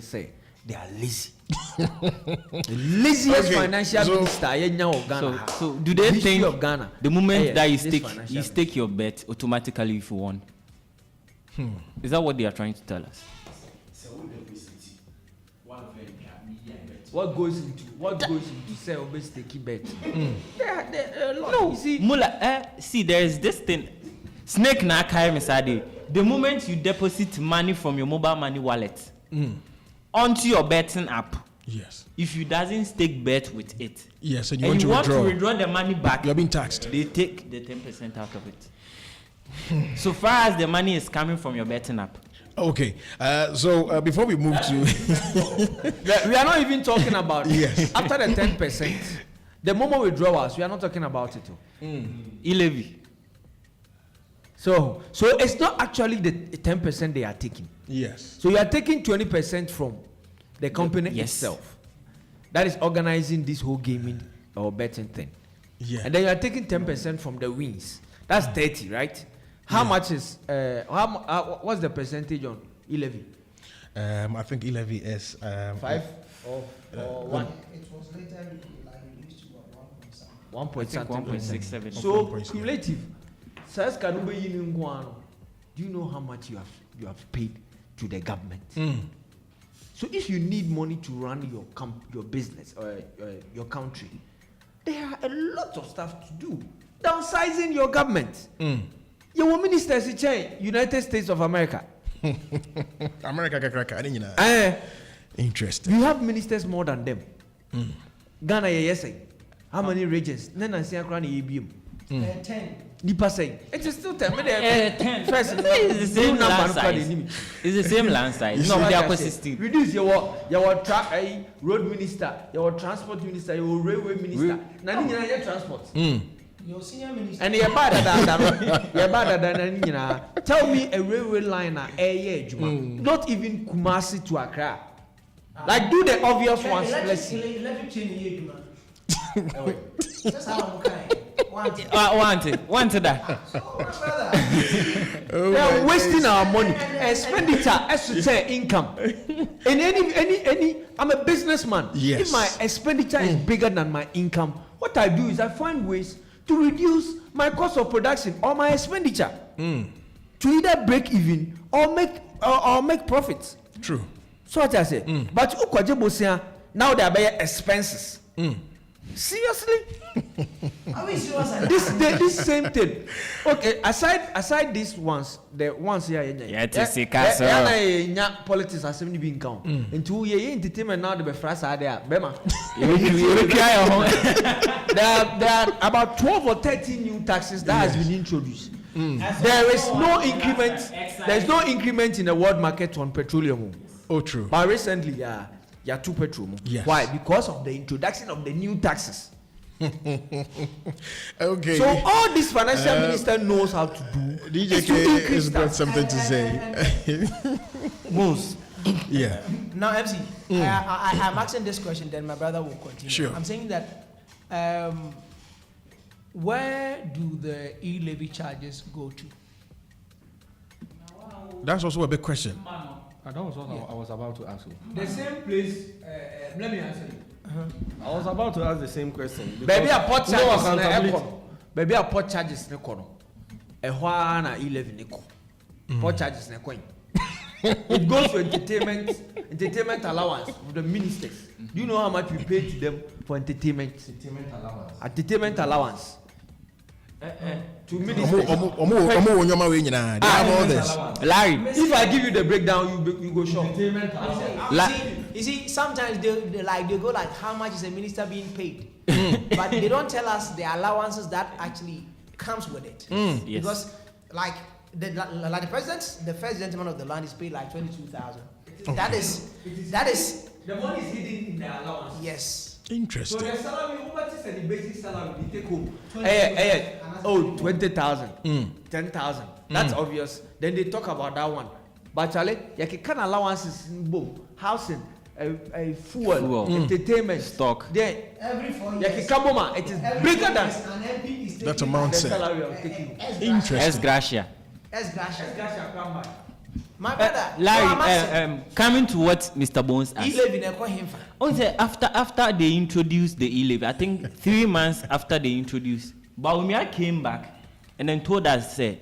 say they are lazy. The laziest financial minister in Ghana. So do they think of Ghana, the moment that you stake your bet automatically if you won? Is that what they are trying to tell us? What goes into sell base taking bet? No, see, Mula, see, there is this thing. Snake na carry me. The moment you deposit money from your mobile money wallet onto your betting app, yes, if you doesn't stake bet with it, yes, and you want to withdraw the money back, you're being taxed. They take the 10% out of it. So far as the money is coming from your betting app. Okay, so before we move to, we are not even talking about yes. After the 10%, the moment withdrawals, we are not talking about it. E-levy. So it's not actually the 10% they are taking. Yes. So you are taking 20% from the company itself that is organizing this whole gaming or betting thing. Yeah. And then you are taking 10% from the wins. That's 30, right? How much is what's the percentage on e-levy? I think e-levy is 5 or 1. It was later reduced to 1.67. 1.67. So cumulative. Do you know how much you have paid to the government? So if you need money to run your business or your country, there are a lot of stuff to do. Downsizing your government. Your ministers in United States of America. America, interesting. You have ministers more than them. Ghana, yes, how many regions? 10. Nipa say it is still 10. 10. First, It's the same land size. It's the same land size. No, they are consistent. Reduce your road minister, your transport minister, your railway minister. Nani your transport. Your senior minister. And you're better than tell me a railway liner, not even Kumasi to Accra. Like do the obvious ones. Let's see. That's how I'm kind. Wanted that. They are wasting our money. Expenditure as to say income. In any I'm a businessman. Yes. If my expenditure is bigger than my income, what I do is I find ways to reduce my cost of production or my expenditure to either break even or make profits. True. So what I say? But ukwaje bosia now they are paying expenses. Seriously? Are we serious? This same thing. Okay, aside these ones, the ones here yeah, politics are 70 being count. Into ye entertainment now the befras are there. Bema. There are about 12 or 13 new taxes that has been introduced. There is no increment. There is no increment in the world market on petroleum. Oh, true. But recently, yeah, two petrol. Yes. Why? Because of the introduction of the new taxes. Okay. So all this financial minister knows how to do. DJ K has got something to say. Most. Yeah. Now, MC, I'm asking this question, then my brother will continue. Sure. I'm saying that where do the e-levy charges go to? That's also a big question. That was what I was about to ask you. The same place. Let me answer you. I was about to ask the same question. Baby, I put charges. Baby, I put charges. Na e-levy put charges. It goes to entertainment allowance for the ministers. Do you know how much we pay to them for entertainment allowance? To ministers. They have all this. Larry, if I give you the breakdown, you go shock. You see, sometimes they go like, how much is a minister being paid? But they don't tell us the allowances that actually comes with it. Yes. Because like the president, the first gentleman of the land is paid like 22,000. That is the money is hidden in the allowance. yes. Interesting. So the salary, what is the basic salary they take home? 20,000, 10,000. That's obvious. Then they talk about that one. But Charlie, you can allowances in boom, housing, fuel, entertainment, stock. Then Every 4 it years. is bigger than an MP is taking That's amount the set. salary of taking. Interesting. Es gracia. That's my brother. Larry, coming to what Mr. Bones asked. E-levy na him for. After they introduced the e-levy, I think 3 months after they introduced, Bawumia came back and then told us the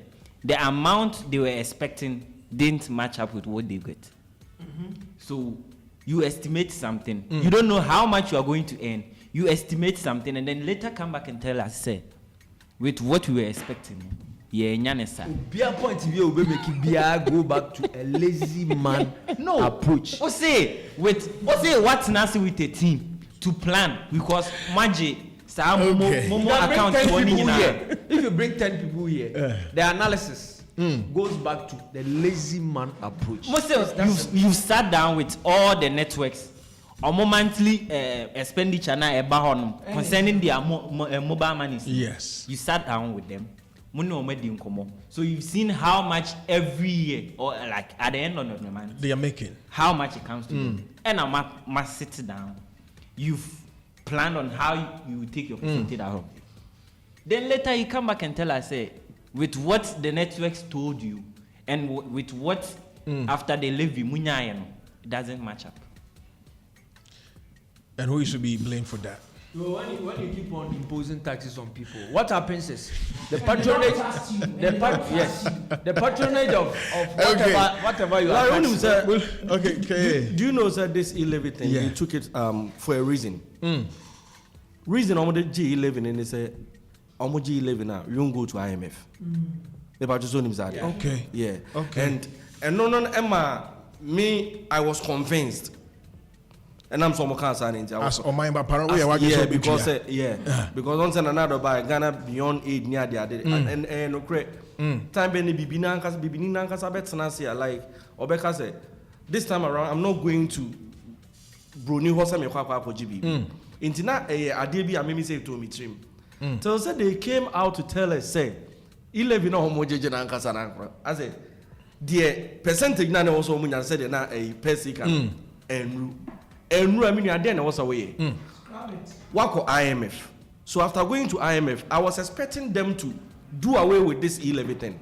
amount they were expecting didn't match up with what they got. So you estimate something. You don't know how much you are going to earn. You estimate something and then later come back and tell us, with what we were expecting. Beer point view will make it go back to a lazy man approach. What's Nasi with a team to plan because Maji account if you bring 10 people here, the analysis goes back to the lazy man approach. You sat down with all the networks or monthly expenditure concerning their mobile money. Yes. You sat down with them. So you've seen how much every year or like at the end of the month they are making. How much it comes to them. And I must sit down. You've planned on how you will take your percentage at home. Then later you come back and tell us, with what the networks told you and with what after they leave you, it doesn't match up. And who should be blamed for that? So when you keep on imposing taxes on people, what happens is the patronage, the patronage of whatever you are. Do you know that this e-levy thing? Yeah. You took it for a reason. Reason on the G11 and they say, on G11 now you don't go to IMF. About your own that. Okay. Yeah. Okay. And no Emma, me I was convinced. And I'm so much concerned. As on my parent, because once another by Ghana beyond aid near the other and no great time Benny Bibinankas bet Sanasia like Obeka said. This time around, I'm not going to Bruni Hosam Yakwa for GB. Intina a DB I made me say to me trim. So said they came out to tell us say 11 no homogeneous Ankasana. I said the percentage none also when I said na a Pesica and I mean, then I was away. Wako IMF. So after going to IMF, I was expecting them to do away with this e-levy thing.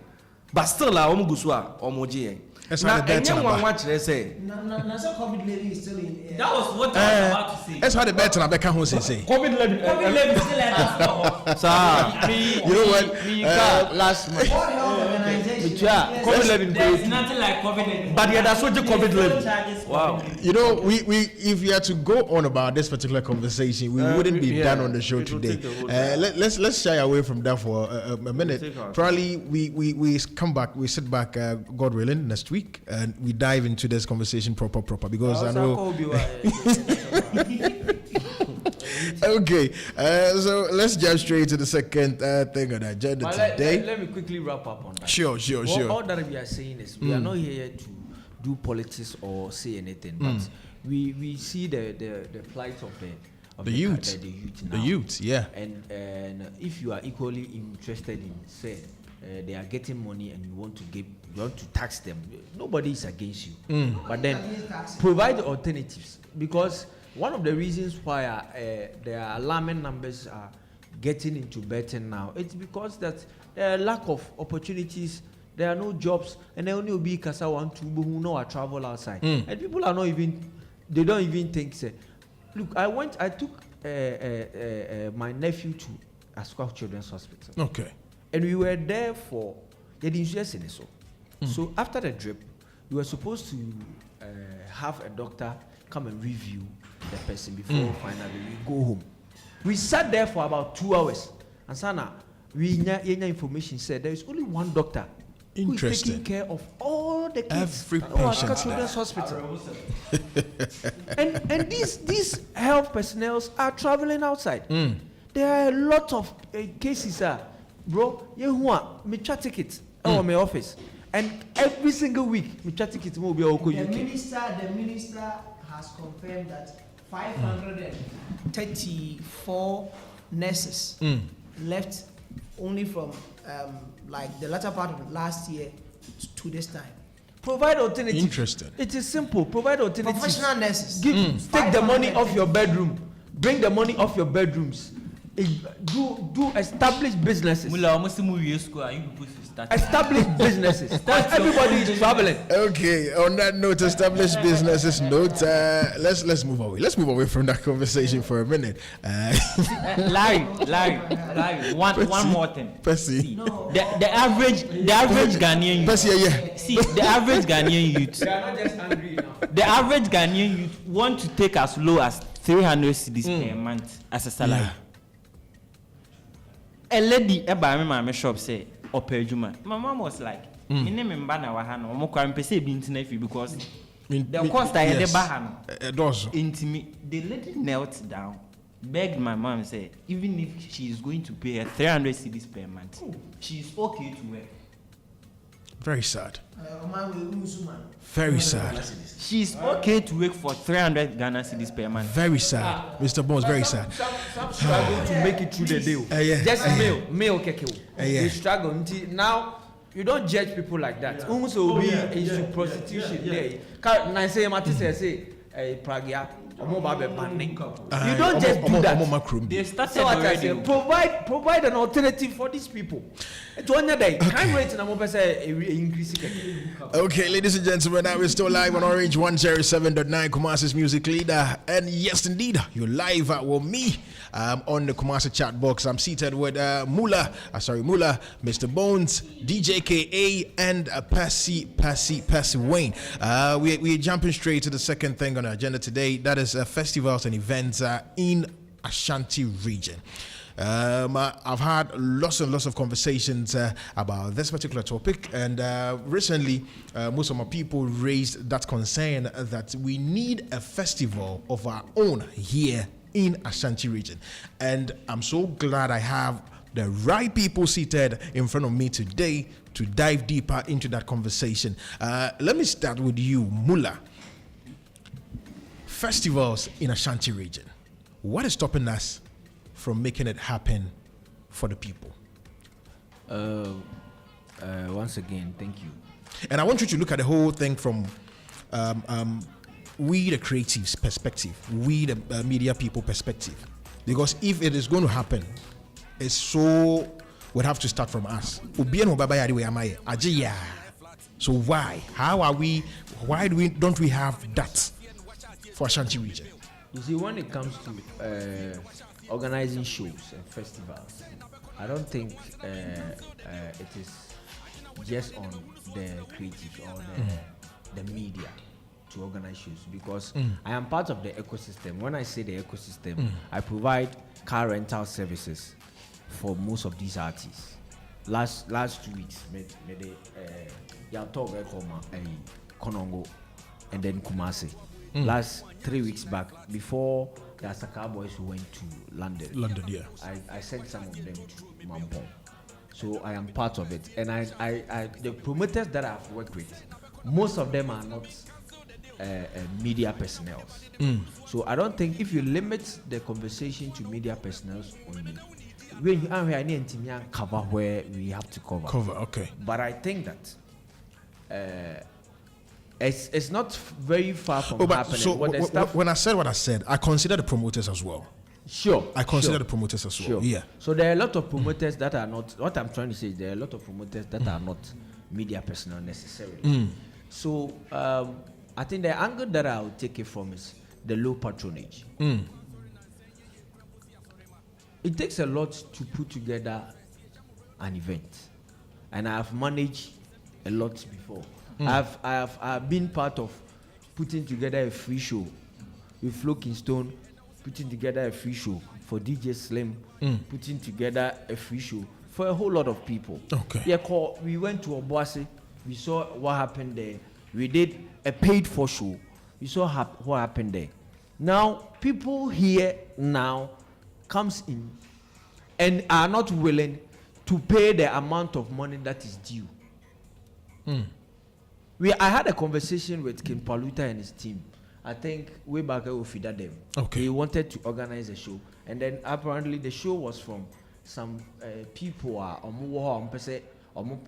But still, I am Guswa or Moji. Now, anyone watch they say. COVID levy is still in. That was what I was about to say. That's how the better I can't say. COVID levy still at Sir, you know what? Last month. What health organization? COVID-11. There's nothing like COVID-11. But yeah, that's what the COVID-11. Wow. You know, we if we had to go on about this particular conversation, we wouldn't be done on the show today. Let's shy away from that for a minute. Probably we come back, we sit back, God willing, next week, and we dive into this conversation proper because I know. Okay, so let's jump straight to the second thing on the agenda today. Let me quickly wrap up on that. Sure. All that we are saying is we are not here to do politics or say anything, but we see the plight of the youth. The youth, yeah. And if you are equally interested in say they are getting money and you want to tax them, nobody is against you. But then provide alternatives, because one of the reasons why the alarming numbers are getting into betting now, it's because that there are lack of opportunities, there are no jobs, and there only will be Kasa 1, 2 who know I travel outside. And people are not even, they don't even think, say, look, I took my nephew to Asquith Children's Hospital. Okay. And we were there for the insurance in so. So after the drip, we were supposed to have a doctor come and review the person before finally we go home. We sat there for about 2 hours. And Sana, we information said there is only one doctor who is taking care of all the kids Every patient at Children's Hospital. and these health personnel are traveling outside. There are a lot of cases, bro. Me chat tickets on my office, and every single week me chat tickets will be The minister has confirmed that 534 nurses left only from like the latter part of last year to this time. Provide alternatives. Interesting. It is simple. Provide alternatives. Professional nurses. Take the money off your bedroom. Bring the money off your bedrooms. Do established businesses. Established businesses. Everybody is traveling. Okay, on that note, established businesses note, let's move away. Let's move away from that conversation for a minute. Larry, one more thing. Percy. See, the average Ghanaian youth. Percy, yeah. See, the average Ghanaian youth. They are not just angry now. The average Ghanaian youth want to take as low as 300 cedis per month as a salary. Yeah. A lady eba me mama shop say opejuma. My mom was like, "Me ne me mba na wa ha no, mo kwa mpese bi ntina fi because the cost I had ba ha no." Intimi. The lady knelt down, begged my mom, say, even if she is going to pay her 300 cedis per month, she is okay to work. Very sad. Very sad. She is okay to work for 300 Ghana cedis per month. Very sad. Mr. Bones, very sad. Some struggle to make it through the day. Just male keke. They struggle until now. You don't judge people like that. Also, be into prostitution there. Can say Pragia? You don't just do that. They started So already. Provide an alternative for these people. Okay, ladies and gentlemen, now we're still live on Orange 107.9, Kumasi's music leader. And yes, indeed, you're live with me on the Kumasi Chart Box. I'm seated with Mula, Mr. Bones, DJ KA, and Percy Wayne. We're jumping straight to the second thing on our agenda today. That is festivals and events in Ashanti region. I've had lots and lots of conversations about this particular topic, and recently most of my people raised that concern that we need a festival of our own here in Ashanti region. And I'm so glad I have the right people seated in front of me today to dive deeper into that conversation. Let me start with you, Mula. Festivals in Ashanti region. What is stopping us from making it happen for the people? Once again, thank you. And I want you to look at the whole thing from we the creatives perspective, we the media people perspective. Because if it is going to happen, it's so would have to start from us. So why? How are we? Why don't we have that for Ashanti region? You see, when it comes to organizing shows and festivals, I don't think it is just on the creatives or the media to organize shows, because I am part of the ecosystem. When I say the ecosystem, I provide car rental services for most of these artists. Last 2 weeks, Konongo and then Kumasi. Last 3 weeks back, before the Asaka boys who went to London. London, yeah. I sent some of them to Mampong. So I am part of it. And I the promoters that I've worked with, most of them are not media personnel. So I don't think if you limit the conversation to media personnel only, when you are here, cover where we have to cover. Cover, okay. But I think that it's not very far from happening. So when I said what I said, I consider the promoters as well. Sure. I consider the promoters as well. Sure. Yeah. So there are a lot of promoters that are not. What I'm trying to say is there are a lot of promoters that are not media personnel necessarily. So I think the angle that I'll take it from is the low patronage. It takes a lot to put together an event, and I have managed a lot before. I've been part of putting together a free show with Flo Kingston, putting together a free show for DJ Slim, putting together a free show for a whole lot of people. Okay. Yeah, we went to Obuasi, we saw what happened there. We did a paid for show. We saw what happened there. Now people here now comes in and are not willing to pay the amount of money that is due. I had a conversation with Kim Paluta and his team. I think way back at Ofida them. Okay. He wanted to organize a show, and then apparently the show was from some people but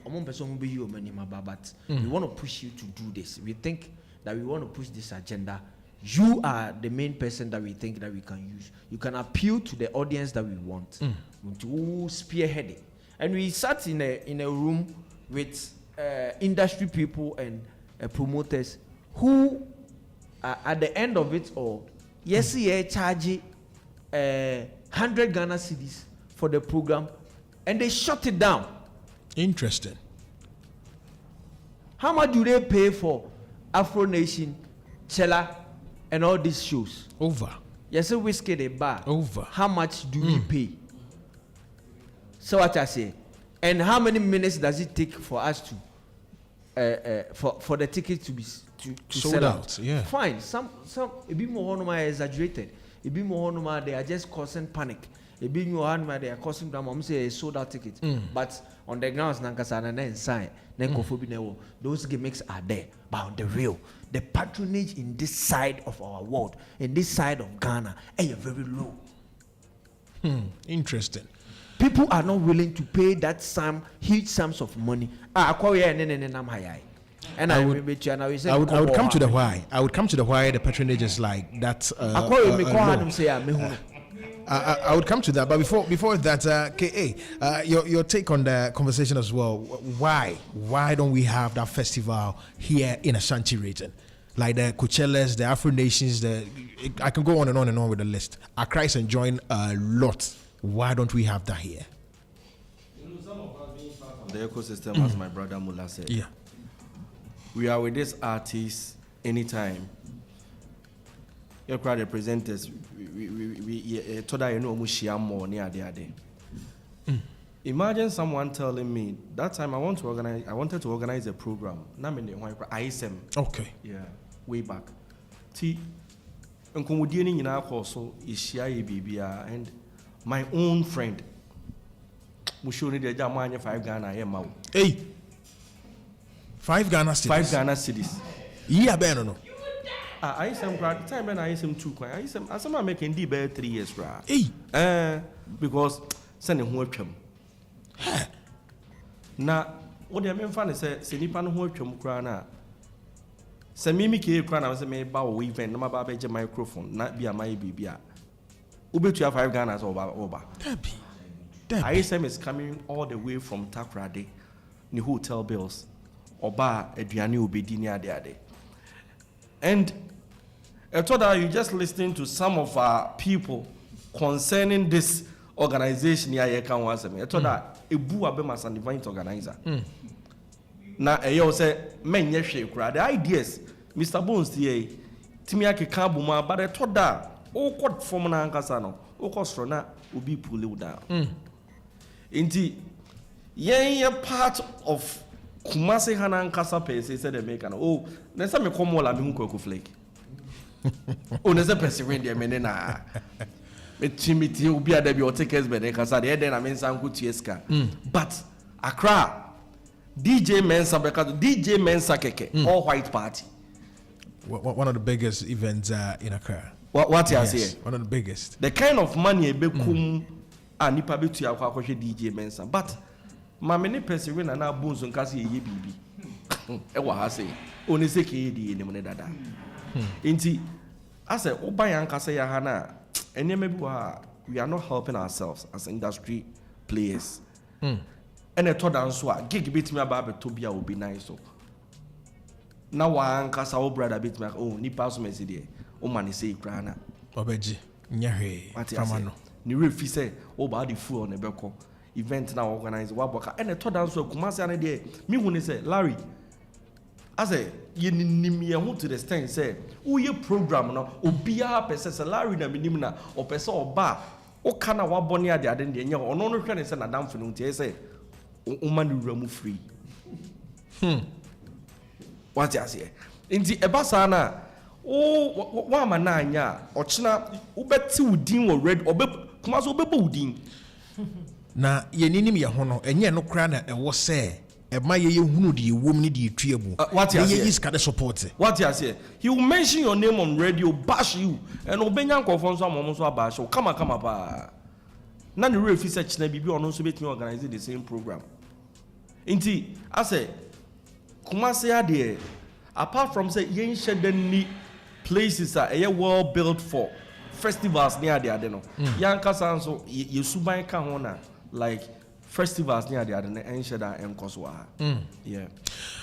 we want to push you to do this. We think that we want to push this agenda. You are the main person that we think that we can use. You can appeal to the audience that we want to spearhead it. And we sat in a room with industry people and promoters who at the end of it all, charge 100 Ghana cedis for the program, and they shut it down. Interesting. How much do they pay for Afro Nation, Chella, and all these shows? Over. Yes, a whiskey they bar. Over. How much do we pay? So what I say, and how many minutes does it take for us to for the ticket to be to sold sell out? Yeah. Fine. Some a bit more exaggerated. A bit more they are just causing panic. A bit more they are causing drama. I'm saying sold out ticket. But on the grounds, Nankasana and sign, those gimmicks are there. But on the real, the patronage in this side of our world, in this side of Ghana, is very low. Interesting. People are not willing to pay that huge sums of money. And I would come to the why. I would come to the why the patronage is like that. I would come to that, but before that, KA, your take on the conversation as well. Why don't we have that festival here in Ashanti region? Like the Coachellas, the Afro Nations, I can go on and on and on with the list. Accra is enjoying a lot. Why don't we have that here? Some of us being part of the ecosystem, as my brother Mula said. Yeah. We are with these artists anytime. Your crowd representatives, we told that you know more near there. Imagine someone telling me that time I wanted to organize a program. ISM. Okay. Yeah, way back. And my own friend, Mushoni de Jamania 5 Ghana. Hey, 5 Ghana cedis. 5 Ghana cedis. Yeah, Ben, no. I some time when I some 2 coin. I some making D bear 3 years, right? Hey, because sending home chum. Now, what the main fan is Senipan home chum crana. Samimi K crana was a may bow event, no matter a microphone, not be a my baby. Ube to have 5 Ghanas over. ISM is coming all the way from Takrade, the hotel bills, Oba, Adriani Ubedinia de. And I thought that you just listening to some of our people concerning this organization here. I thought that Ebu Abemas an event organizer. na eyo say men ye hwe kura the ideas Mr. Bones tie timi akeka boma but the toda o kod form na ankasa no o kosro na obi pull you down inti ye part of Kumasi hana ankasa pese say the make na oh na say me come all me hu kwaku flake o na say person when dey me na me timiti obi ada bi o take us be dey kasa dey na me nsan ku tieska but Accra DJ Mensa Keke all white party. One of the biggest events in Accra. What you say? One of the biggest. The kind of money be kum nipa be to akwa DJ Mensa, but ma many person when na bones on kasi ye bibi. E wa ha say oni se ke di enim ne dada. Inti ase oba yan kasa ya ha na enema bi wa we are not helping ourselves as industry players. And a todd so a gig bit me about Tobia will be nice. So now one cast our brother bit me oh ni pass me see oh man say grana Obeji nyahe famano ni refi say oh ba the fool on the beko event now organize waboka and a todd so Kumasi ane there me hu say Larry as a ye nim ye hu to the extent say oh ye program no obia person say Larry na minim na o person oba o kana wabone ade ade de nya ono no hwe ne say na damfo no tie say woman ramu free. What you say? Inti ebasa na wa mananya ochina ubeti udin wo red obe Kumasi obebo udin. Na ye ninim ye ho no enye no kra na ewo se e ma ye hunu de ewom ni de etuabu. What you say? Ye is kada support. What you say? He will mention your name on radio, bash you, and obenya nkofo so amom so abash. Come pa. Na the real research na bibi ono so betimi organize the same program. Inti I say Kumasi ade apart from say yen shedeni places are well built for festivals near the ade no yanka sanso ye suban ka ho na like festivals near the ade na en sheda en koso yeah.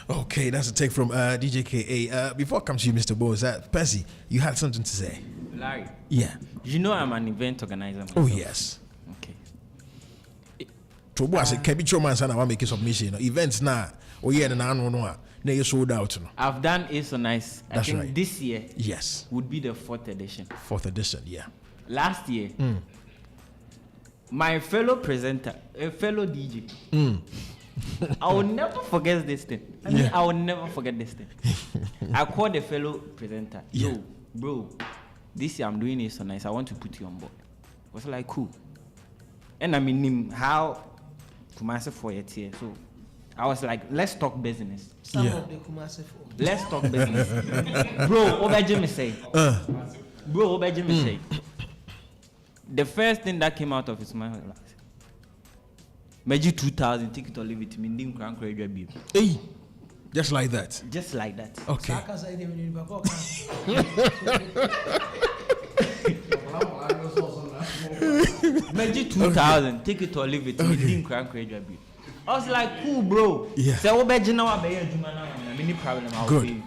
Okay, that's a take from DJ KA. Before I come to you, Mr. Bose, Percy, you had something to say. Larry. Yeah. You know I'm an event organizer myself. Oh yes. Trouble as a Kebicho man sana wa make submission. Events na oye na no na you sold out no. I've done it so nice. I think right. This year yes would be the 4th edition. 4th edition, yeah. Last year, my fellow presenter, a fellow DJ, I will never forget this thing. I will never forget this thing. I called a fellow presenter. Yo, bro, this year I'm doing it so nice. I want to put you on board. I was like, cool. And I mean, how Kumasi for it here. So I was like, let's talk business. Some of the Kumasi for. Let's talk business. Bro, what Jimmy say? Bro, what Jimmy say? The first thing that came out of his mind was like, Meji 2000, take it or leave it to me. Hey, just like that. Just like that. Okay. Meji 2000, take it or leave it to me. I was like, cool, bro. Yeah. So what better now? Any problem? I'll Good. pay.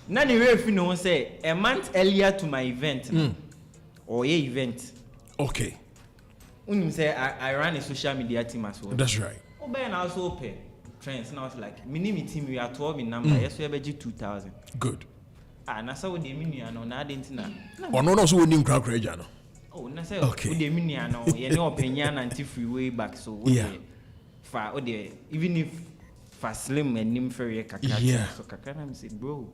Now the way if you know, say a month earlier to my event or a event. Okay. When you say I ran a social media team as well. That's right. Oh, Ben also pay trends. And I was like, mini team we are 12 in number. Yes, we have 2,000. Good. And I saw what the mini and on that internet. Oh no, so we need crowd no. Oh, na say okay. With the mini and you know opinion until freeway back. So yeah. For even if for slim and nim ferry kakra. Yeah. So kakra I say, bro.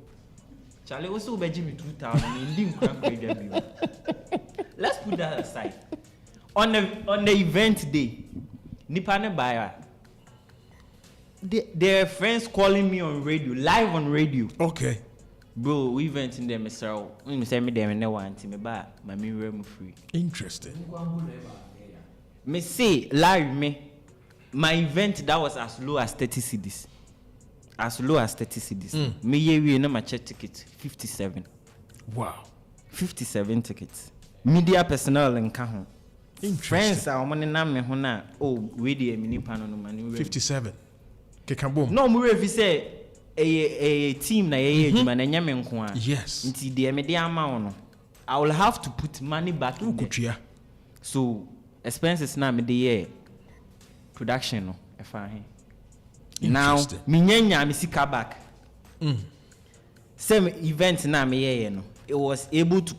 Charlie also be me 2,000 in dim crowd. Let's put that aside. On the event day, Nipane buyer. Their friends calling me on radio, live on radio. Okay. Bro, we event in them, sir. We send me them and they want me buy my me free. Interesting. Me say live me. My event that was as low as 30 cedis. As low as 30 cedis. Me we no my check ticket 57. Wow. 57 tickets. Media personnel in Kahon. Friends are money na me ho na we dey mini pan no man 57. Kekambom. No mo if say a team na ye adwuma na nya me nko a. Yes. Nti dey me dey ama no. I will have to put money back in there. So expenses na me dey production no e fa he. Now, minyanya mi sika back. Same event na me ye no. It was able to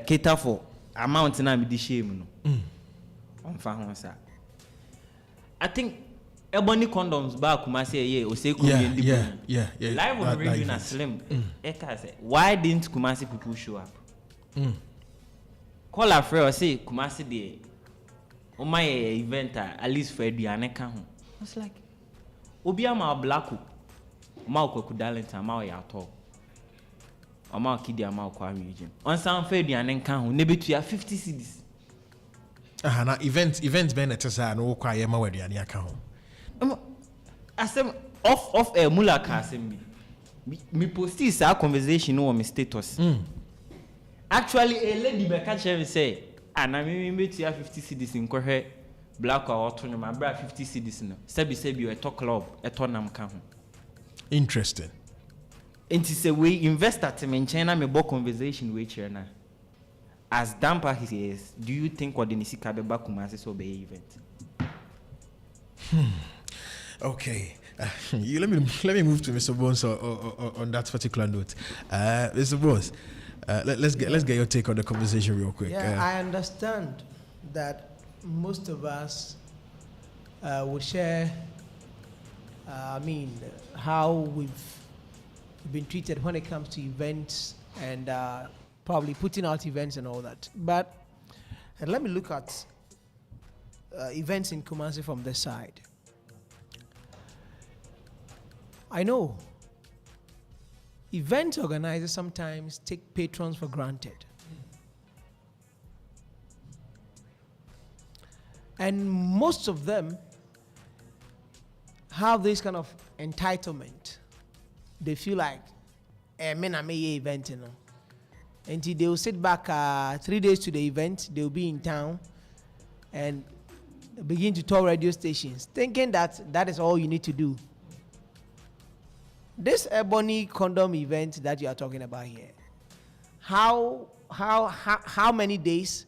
cater for amount na me di shame no. I think ebony condoms back Kumasi ye o say yeah. Live on radio na slim. Eka say why didn't Kumasi people show up? Call a friend or say Kumasi dey o my event at least for aduane ka ho. I was like obi ama black o ma ko kudalent ama ya to. Ama kidi ama ko region. On san for aduane ka ho ne betua 50 cedis. Na events ben etesa no kwa ye ma waduane aka ho. Asem off mula ka asem me post this conversation on my status. Actually a lady be catch me say na me betua 50 cedis in kohwe black or to my bra 50 cedis no. Sebi a talk club e to nam ka ho. Interesting. It is a way investor to maintain me bo conversation with here na. As damper he is, do you think what the Nisika Beba Kumasi so be event? Okay. You let me move to Mr. Bones on that particular note. Mr. Bones, let's get your take on the conversation real quick. Yeah, I understand that most of us would share how we've been treated when it comes to events and probably putting out events and all that. But let me look at events in Kumasi from this side. I know event organizers sometimes take patrons for granted. And most of them have this kind of entitlement. They feel like, men are making event, you know. Until they will sit back 3 days to the event, they will be in town and begin to tour radio stations, thinking that that is all you need to do. This ebony condom event that you are talking about here, how many days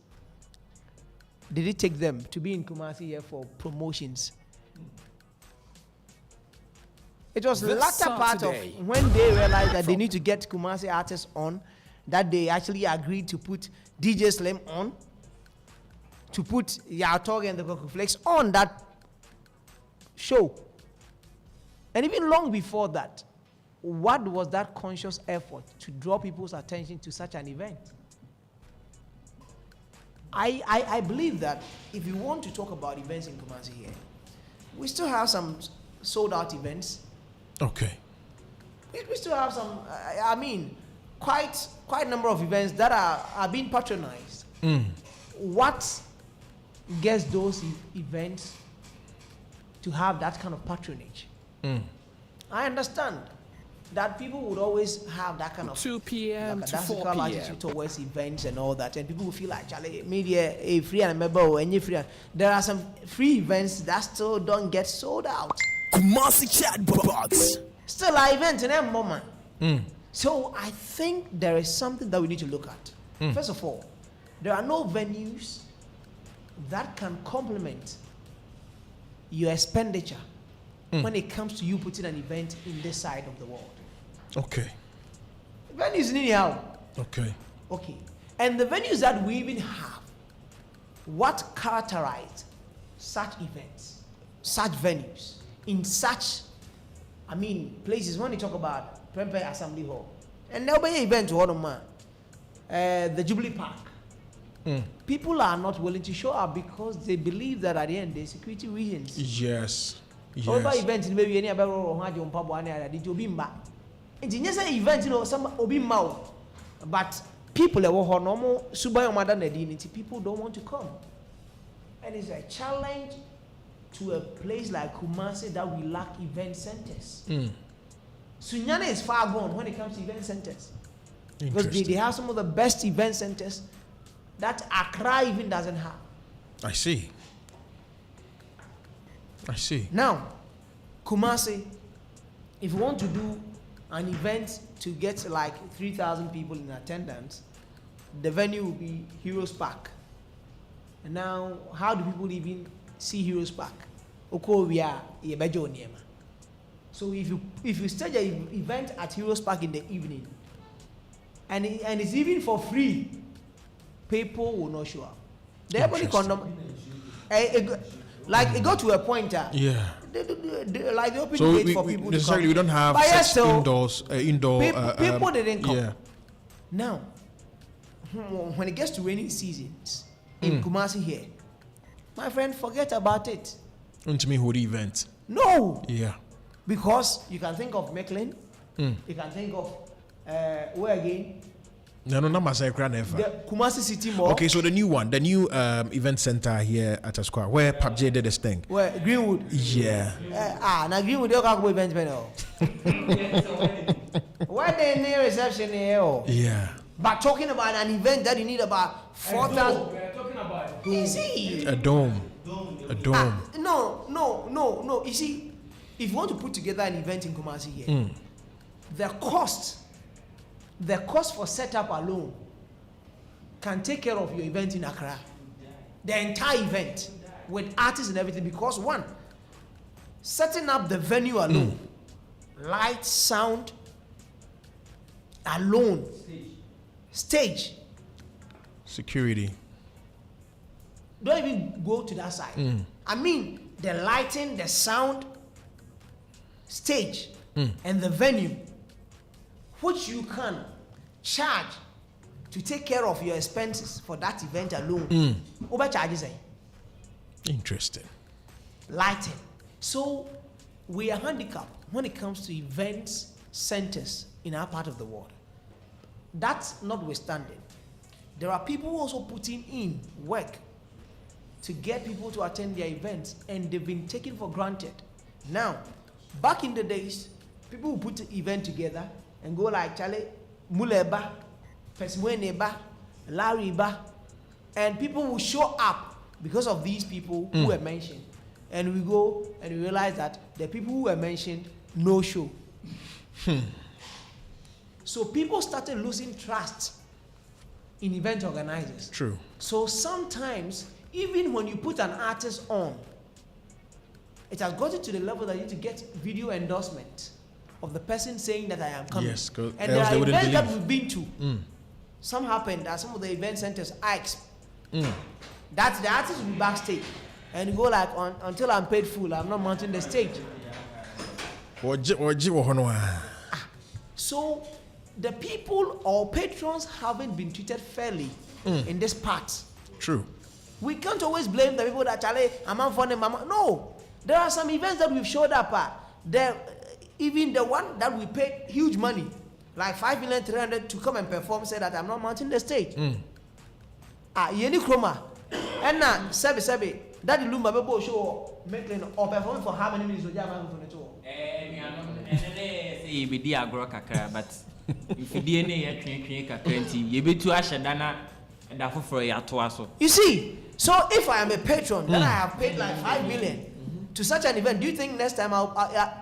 did it take them to be in Kumasi here for promotions? It was the latter part of when they realized that they need to get Kumasi artists on, that they actually agreed to put DJ Slim on, to put Yatog and the Coco Flakes on that show. And even long before that, what was that conscious effort to draw people's attention to such an event? I believe that if you want to talk about events in Kumasi here, we still have some sold out events. Okay. We still have some, quite a number of events that are being patronized. What gets those events to have that kind of patronage? I understand that people would always have that kind of 2 p.m. to 4 p.m. attitude towards events and all that, and people will feel like, Charlie, media a free and member or any free. There are some free events that still don't get sold out. Kumasi Chart Box. Still an event in that moment. So I think there is something that we need to look at. First of all, there are no venues that can complement your expenditure when it comes to you putting an event in this side of the world. Okay. Venues anyhow. Okay. Okay. And the venues that we even have, what characterize such events, such venues, in such, places, when you talk about Prempeh Assembly Hall, and there'll be an event to one the Jubilee Park. People are not willing to show up because they believe that at the end, there's security reasons. Yes. Over events, maybe any other event, some obima, but people are normal, people don't want to come. And it's a challenge to a place like Kumasi that we lack event centers. Sunyana is far gone when it comes to event centers. Because they have some of the best event centers that Accra even doesn't have. I see. Now, Kumasi, if you want to do an event to get like 3,000 people in attendance, the venue will be Heroes Park. And now, how do people even see Heroes Park? So if you stage an event at Heroes Park in the evening, and it's even for free, people will not show up. The everybody condom. Like it got to a point. Yeah. Like the open So gate for people to come. we don't have But such still, indoor. People didn't come. Yeah. Now, when it gets to rainy seasons in Kumasi here, my friend, forget about it. To me, who the event? No. Yeah. Because you can think of Mecklin, you can think of where again? No, not Masai never. The Kumasi City Mall. Okay, so the new one, the new event center here at a square where PUBG did this thing. Where Greenwood. Yeah. Now Greenwood, you can't go event panel. Where the near reception here? Yeah. But talking about an event that you need about 4,000. We're talking about Easy. A dome. A dome. No. You see, if you want to put together an event in Kumasi here, the cost for setup alone can take care of your event in Accra. The entire event with artists and everything, because one, setting up the venue alone, light, sound alone, stage, Security. don't even go to that side. I mean, the lighting, the sound, stage, and the venue, which you can charge to take care of your expenses for that event alone. Over charges, Interesting. lighting. So we are handicapped when it comes to events centers in our part of the world. That's notwithstanding, there are people also putting in work to get people to attend their events, and they've been taken for granted. Now, back in the days, people would put an event together and go like Charlie, Muleba, Pesmueneba, Larryba, and people will show up because of these people who were mentioned. And we go and we realize that the people who were mentioned, no show. So people started losing trust in event organizers. True. So sometimes, even when you put an artist on, it has gotten to the level that you need to get video endorsement of the person saying that I am coming. Yes, 'cause and else there they are wouldn't events that believe. we've been to. Some happened that some of the event centers asked that the artist will be backstage and go like, until I'm paid full, I'm not mounting the stage. So the people or patrons haven't been treated fairly in this part. True. We can't always blame the people that Charlie, I'm on phone, mama. No, there are some events that we've showed up at. Even the one that we paid huge money, like 5,300,000 to come and perform, said that I'm not mounting the stage. Yeni Chroma, and now Sebi, that Lumba Bebo show making or performing for how many minutes? Say be the agro kakra, but if you DNA ya 20, you be too ashdana and that for ya to. You see, so if I am a patron, then I have paid like 5 million to such an event. Do you think next time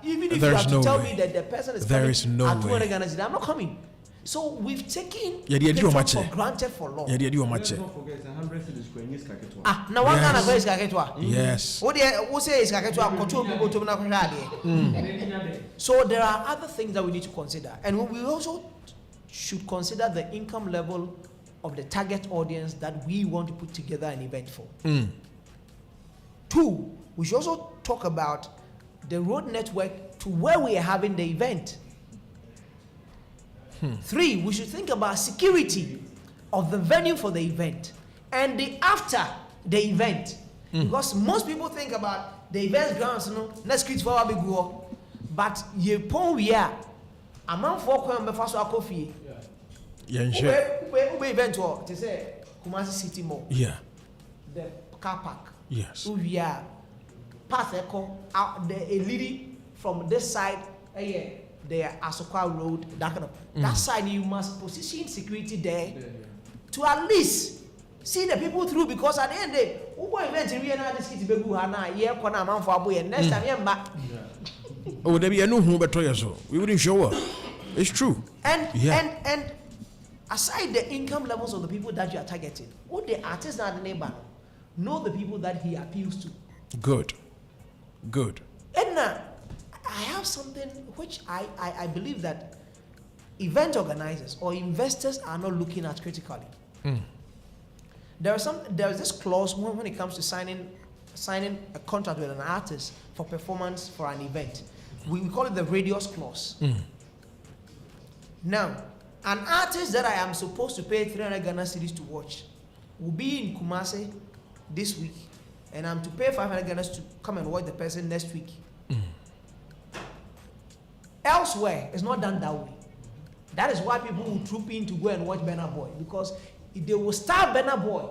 even if There's you have no to tell way. me that the person is There coming is no at way. 200 Ghana cedis, I'm not coming. So we've taken Yeah, they do patrons much, for eh? granted for long. Yeah, they do much. Don't forget, it's 100 cedis for any skaketo. Now one Yes. Ghana go is kaketwa. Yes. What say is kaketwa? Control people to na. So there are other things that we need to consider, and we also should consider the income level of the target audience that we want to put together an event for. 2, we should also talk about the road network to where we are having the event. 3, we should think about security of the venue for the event and the after the event. Because most people think about the event grounds, let's create for our big war. But you pon we are a man for Kwame Faso Akofi. Yeah, sure. Ube event or to say Kumasi City Mall, Yeah. the car park. Yes. We are path echo out the a lady from this side, the Asokwa Road, that kind of that side. You must position security there to at least see the people through, because at the end of the day, Ubo event in Vienna, this kid Begu Hana, Kona man for Abu, and next time you're back. Oh, there be a new home but so we wouldn't show her. It's true. And aside the income levels of the people that you are targeting, would the artist and the neighbor know the people that he appeals to? Good. And I have have something which I believe that event organizers or investors are not looking at critically. There is this clause when it comes to signing a contract with an artist for performance for an event. We call it the radius clause. Now, an artist that I am supposed to pay 300 Ghana cedis to watch will be in Kumasi this week, and I'm to pay 500 Ghana to come and watch the person next week. Elsewhere, it's not done that way. That is why people will troop in to go and watch Burna Boy, because if they will starve Burna Boy,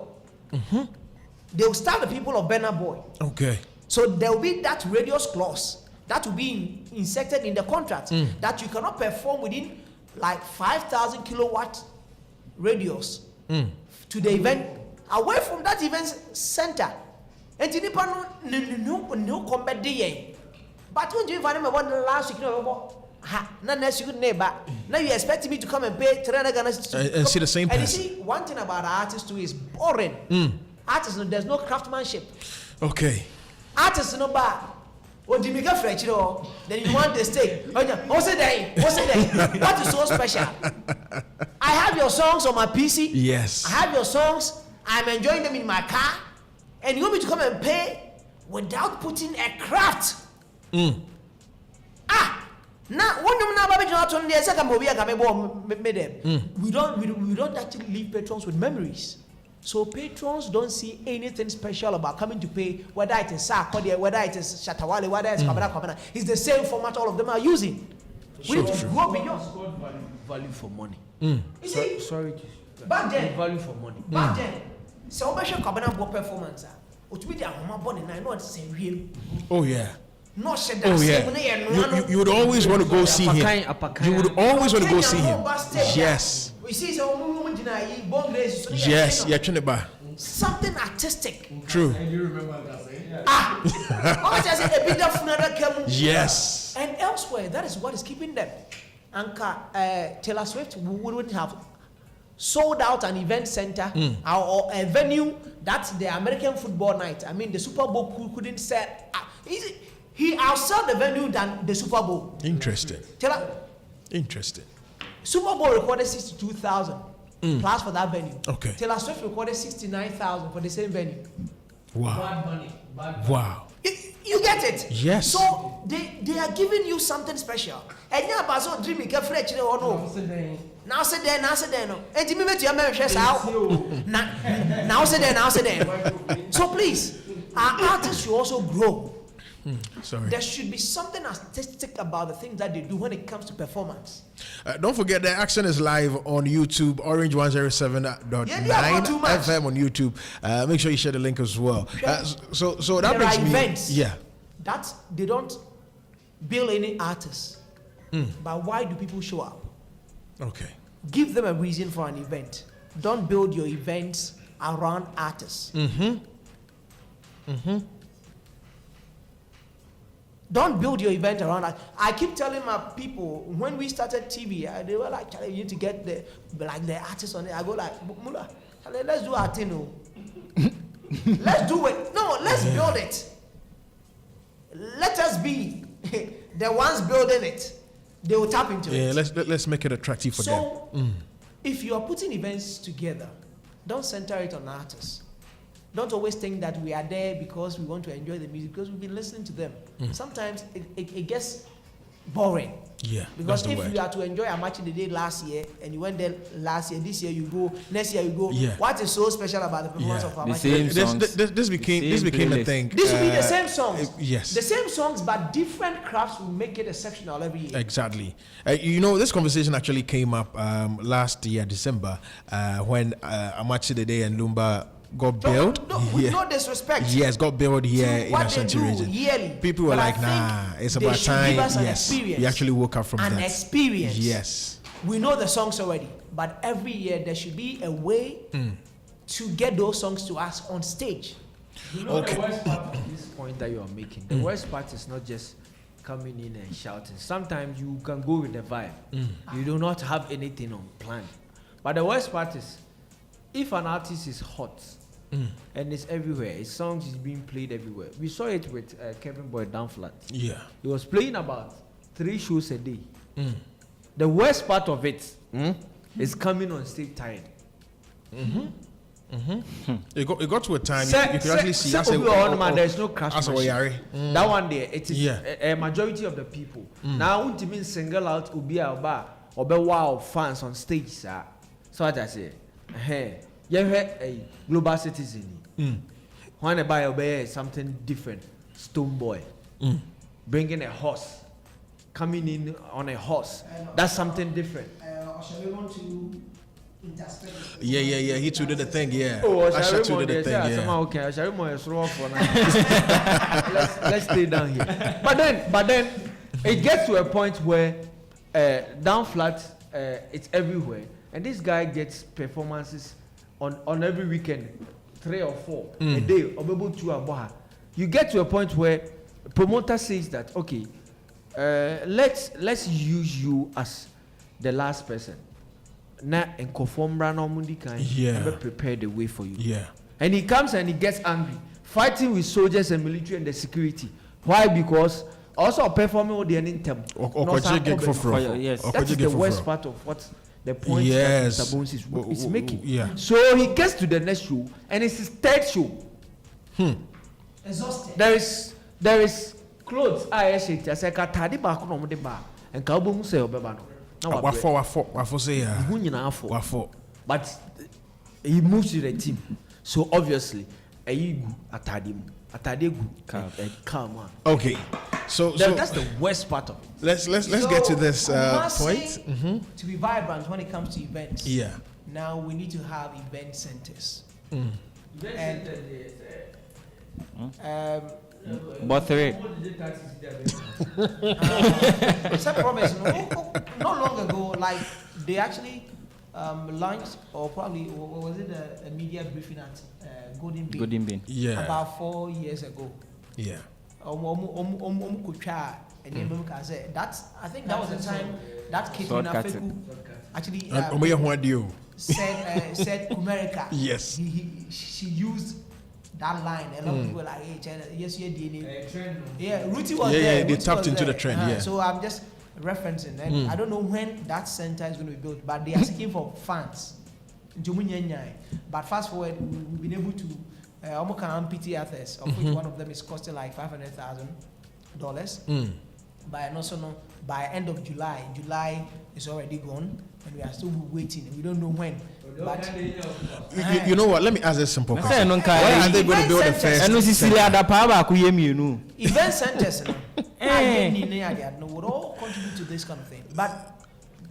they will starve the people of Burna Boy. Okay. So there will be that radius clause that will be inserted in the contract that you cannot perform within like 5,000 kilowatt radius to the event, away from that event center. And no combat day. But when you find one last week, next week neighbor. Now you expect me to come and pay 300 Ghana and see the same person. And you see, one thing about artists too is boring. Artists, there's no craftsmanship. Okay. Artists no bar. Or do you make a French, then you want the steak. What's it day? What is so special? I have your songs on my PC. Yes. I have your songs. I'm enjoying them in my car. And you want me to come and pay without putting a craft? Now, when you now we don't actually leave patrons with memories. So patrons don't see anything special about coming to pay, whether it is Sarkodie, whether it is Shatawale, whether it's Kabana. It's the same format all of them are using. We need to go beyond. Value for money. You see, Sorry. back then, Value for money. back then, so much Kabana performance. Oh yeah. Oh yeah. You would always want to go see him. You would always want to go see him. Yes. Yes. Yeah. Something artistic. True. Yes. And elsewhere, that is what is keeping them. Anka Taylor Swift wouldn't have sold out an event center or a venue that's the American football night. I mean, the Super Bowl couldn't sell. He outsell the venue than the Super Bowl. Interesting. Taylor, Interesting. Super Bowl recorded 62,000 plus for that venue. Okay. Taylor Swift recorded 69,000 for the same venue. Wow. Bad money. Wow. You get it? Yes. So they are giving you something special. And you are so dreaming, can French or no? Now say there, no. And you make your marriage out. Now say there. So please, our artists should also grow. Sorry. There should be something artistic about the things that they do when it comes to performance. Don't forget the action is live on YouTube, Orange 107.9 FM on YouTube. Make sure you share the link as well. So that There brings are me. events. Yeah. That they don't bill any artists. But why do people show up? Okay. Give them a reason for an event. Don't build your events around artists. Don't build your event around that. I keep telling my people when we started TV, they were like, "Charlie, you need to get the artists on it." I go like, "Mula, let's do our thing, no. Let's do it. No, let's build it. Let us be the ones building it. They will tap into it. Yeah, let's make it attractive for them. So, if you are putting events together, don't center it on artists. Don't always think that we are there because we want to enjoy the music, because we've been listening to them. Sometimes it gets boring. Yeah, Because that's the if word. you are to enjoy a match in the day last year and you went there last year, this year you go, next year you go. Yeah. What is so special about the performance of our The match? same songs. This became a playlist. thing. This will be the same songs. Yes. The same songs, but different crafts will make it exceptional every year. Exactly. This conversation actually came up last year, December, when Amachi Dede and Lumba got billed. With no disrespect. Yes, got billed here in what Ashanti they do region. yearly. People were But I like, nah, think it's they about should time. give us an Yes, experience. we actually woke up from An that. experience. Yes. We know the songs already, but every year there should be a way to get those songs to us on stage. You know the worst part of this point that you are making. The worst part is not just coming in and shouting. Sometimes you can go with the vibe. You do not have anything on plan. But the worst part is, if an artist is hot and it's everywhere, his songs is being played everywhere. We saw it with Kevin Boy Down Flat. Yeah. He was playing about 3 shows a day. The worst part of it is coming on stage tired. It got to a time you could actually see. There's no crash machine. Mm. That one there, it is a majority of the people. Now, what you mean single out Ubi Alba or be wow fans on stage, sir. So what I say, hey, you have a global citizen. When I buy obey something different, Stone Boy, bringing a horse, coming in on a horse. That's something different. Shall we want to? Yeah. He too did the thing. Yeah. Oh, Asha too did the thing. Yeah. Okay, let's stay down here. But then, it gets to a point where down flat, it's everywhere, and this guy gets performances on every weekend, 3 or 4 a day, or maybe 2 aboha. You get to a point where promoter says that okay, let's use you as the last person. Na and conform Mundi kind prepare the way for you. Yeah. And he comes and he gets angry, fighting with soldiers and military and the security. Why? Because also performing with the intem. Yes. That is the worst part of what the point that Mr. Bones is making. Yeah. So he gets to the next show and it's his 3rd show. Exhausted. There is clothes I say katadi ba ko no de ba and ka obo say obeba no. Wafo say but he moves to the team, so obviously calm. Okay, so that's the worst part of it. Let's get to this point. To be vibrant when it comes to events. Yeah. Now we need to have event centers. But 3. It's a promise. Not long ago, like they actually launched, or probably was it a media briefing at Golden Bean? Yeah. About 4 years ago. Yeah. That's I think that was the time that Katrina Feku actually said Kumerica. Yes. She used that line. A lot of people were like, hey, China, yes, you're dealing. Yeah, Ruti was there. Yeah, they tapped into the trend, yeah. So I'm just referencing. And I don't know when that center is going to be built, but they are seeking for funds. But fast forward, we've been able to almost PT others, of which one of them is costing like $500,000. By end of July is already gone, and we are still waiting. We don't know when. But you know what? Let me ask this simple question. When are they going to build the first? Event centers would all contribute to this kind of thing. But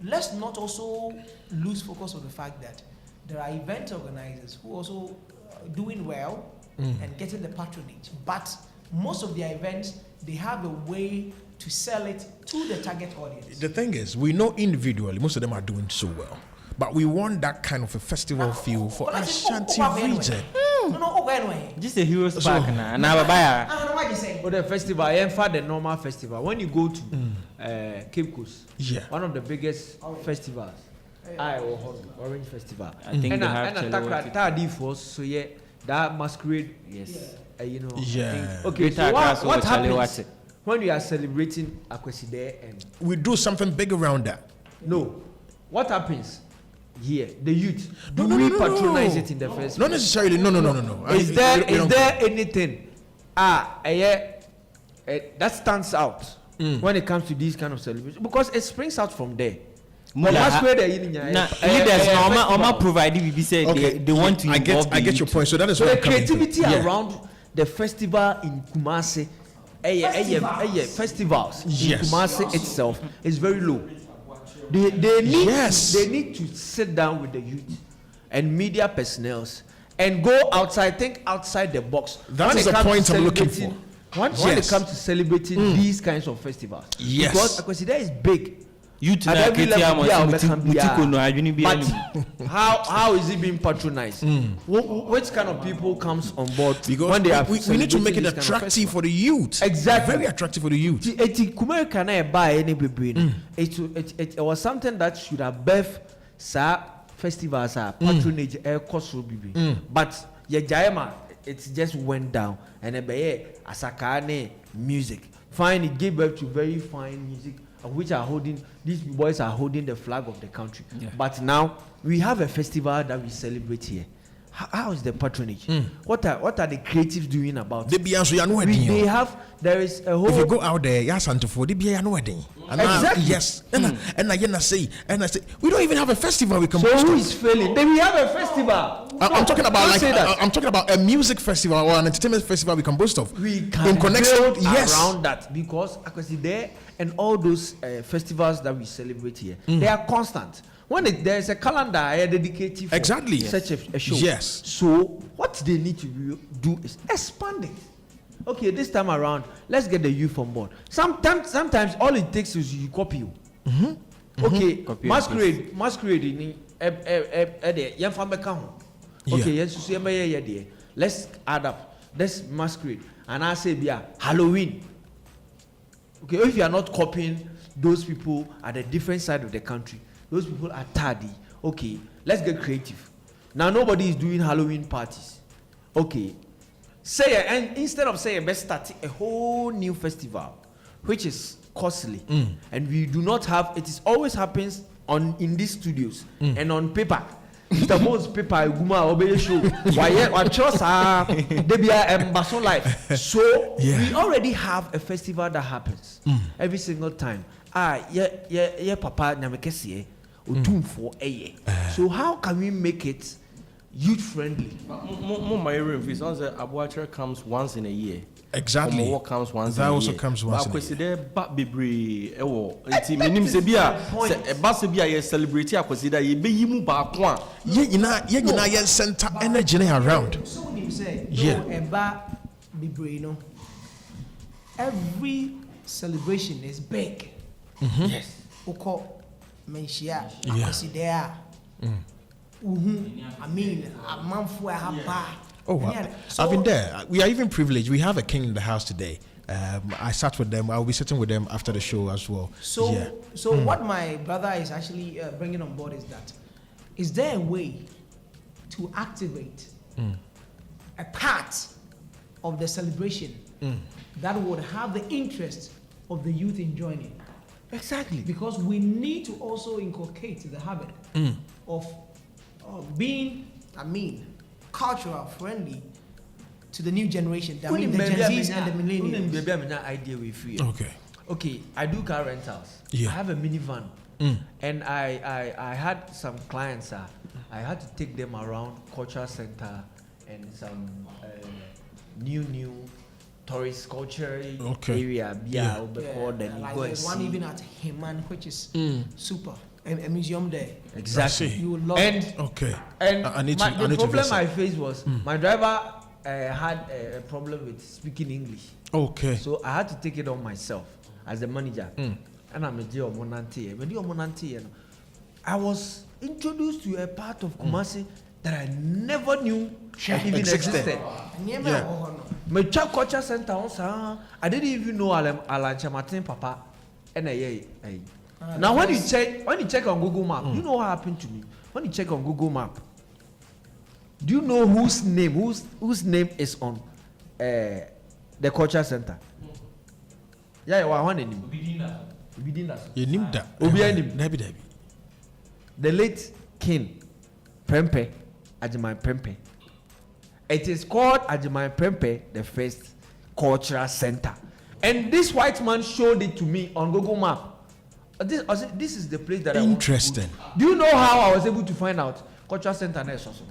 let's not also lose focus on the fact that there are event organizers who also doing well and getting the patronage. But most of their events, they have a way to sell it to the target audience. The thing is, we know individually most of them are doing so well, but we want that kind of a festival feel for Ashanti region. Just a hero's park now. And I buy. What you say? Or the festival, the normal festival. When you go to Cape Coast, one of the biggest festivals, Orange Festival. I think they have so yeah, that masquerade. Yes. Okay, so what happens when we are celebrating Akweside and we do something big around that? No. What happens here? The youth. Do we patronize it in the first place? Not necessarily. No. Is there anything that stands out when it comes to these kind of celebrations? Because it springs out from there. Leaders normal provided we say they want to involve. I get your point. So that is what the creativity around the festival in Kumasi, festivals in Kumasi itself is very low. They need to sit down with the youth and media personnel and go outside, think outside the box. That is the point I'm looking for. When it comes to celebrating these kinds of festivals, because Akweside is big. But how is it being patronized? Which kind of people comes on board? Because when they we need to make it attractive for the youth. Exactly, very attractive for the youth. It was something that should have birthed festivals, patronage, but it just went down, and asakane music. Fine, it gave birth to very fine music which are holding, these boys are holding the flag of the country. But now we have a festival that we celebrate here. How is the patronage? What are the creatives doing about it? They have, there is a whole. If you go out there, yes, and for the beer no wedding. Exactly. Yes. And I say, we don't even have a festival we can So boast who of. is failing? Then we have a festival. I'm talking about Don't say that. I'm talking about a music festival or an entertainment festival we can boast of. We can in connection, build yes. around that, because I can see there and all those festivals that we celebrate here, they are constant. When there is a calendar dedicated for Exactly. such a show. Yes. So what they need to do is expand it. Okay, this time around, let's get the youth on board. Sometimes all it takes is you copy you. Okay, Copy masquerade in okay, let's add up. Let's masquerade. And I say, yeah, Halloween. Okay, if you are not copying those people at a different side of the country, those people are tardy. Okay, let's get creative. Now nobody is doing Halloween parties. Okay, and instead of saying let's start a whole new festival, which is costly, and we do not have. It is always happens in these studios and on paper. The most paper guma obey show. Why trust they be a life. So we already have a festival that happens every single time. Papa nyamekesi for a year. So how can we make it youth friendly? My fees on the Abuacher comes once in a year. Exactly. What comes once that in a also year. comes once in a year. But Bibri, minim sebia, Basibia, yes, celebrity, I consider ye be you bakwa. Ye center energy around. So when you say, Yeah. no, every celebration is big. Yes. Oko menshia, Yeah. there. I mean, a month for a bar. Oh, I've been there. We are even privileged. We have a king in the house today. I sat with them. I'll be sitting with them after the show as well. So, yeah. What my brother is actually bringing on board is that, is there a way to activate a part of the celebration that would have the interest of the youth enjoying it? Exactly. Because we need to also inculcate the habit of being, cultural friendly to the new generation. That means the Gen Zs and the millennials. Okay, I do car rentals. Yeah. I have a minivan. And I had some clients. I had to take them around cultural center and some new tourist culture area. Like there's one even at Heman, which is super. A museum there. Exactly. You will love it. Okay. And the problem I faced was my driver had a problem with speaking English. Okay. So I had to take it on myself as the manager. And I'm a J.O. Monante. I was introduced to a part of Kumasi that I never knew even existed. My child culture center, I didn't even know Alan Chamatin Papa. And now when you check on Google Map, you know what happened to me? When you check on Google Map, do you know whose name is on the culture center? Yeah, one name. You knew that. The late King Prempe, Ajimai Prempe. It is called Ajimai Prempe, the first cultural center. And this white man showed it to me on Google Map. This is the place that interesting. I want to. Do you know how I was able to find out? Cultural center next also.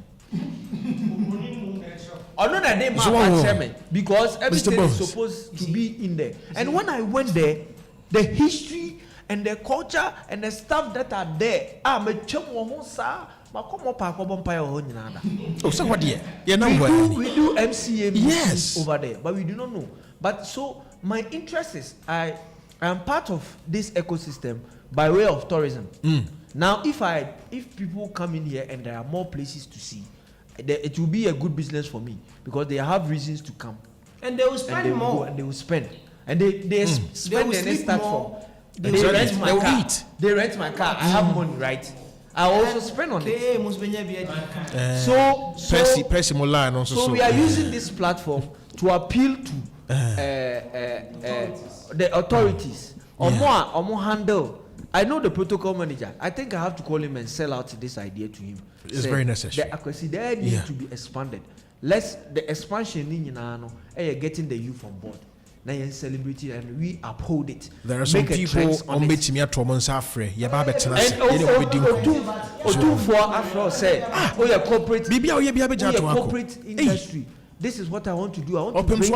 Because everything is supposed to be in there. And when I went there, the history and the culture and the stuff that are there, so what we do MCA yes over there, but we do not know. But so my interest is I am part of this ecosystem by way of tourism. Now, if people come in here and there are more places to see, it will be a good business for me because they have reasons to come. And they will spend more. And they will spend. And they spend and they start from. They rent my car. Eat. They rent my car. I have money, right? I also spend on it. So we are using this platform to appeal to the authorities Omo handle. I know the protocol manager. I think I have to call him and sell out this idea to him. It's very necessary. The accuracy there needs to be expanded. Let's the expansion in getting the youth on board. Now you celebrate it and we uphold it. There are some people on bit me at Thomas Afre. Yeah, for Afro said, oh yeah, corporate industry. This is what I want to do. I want to bring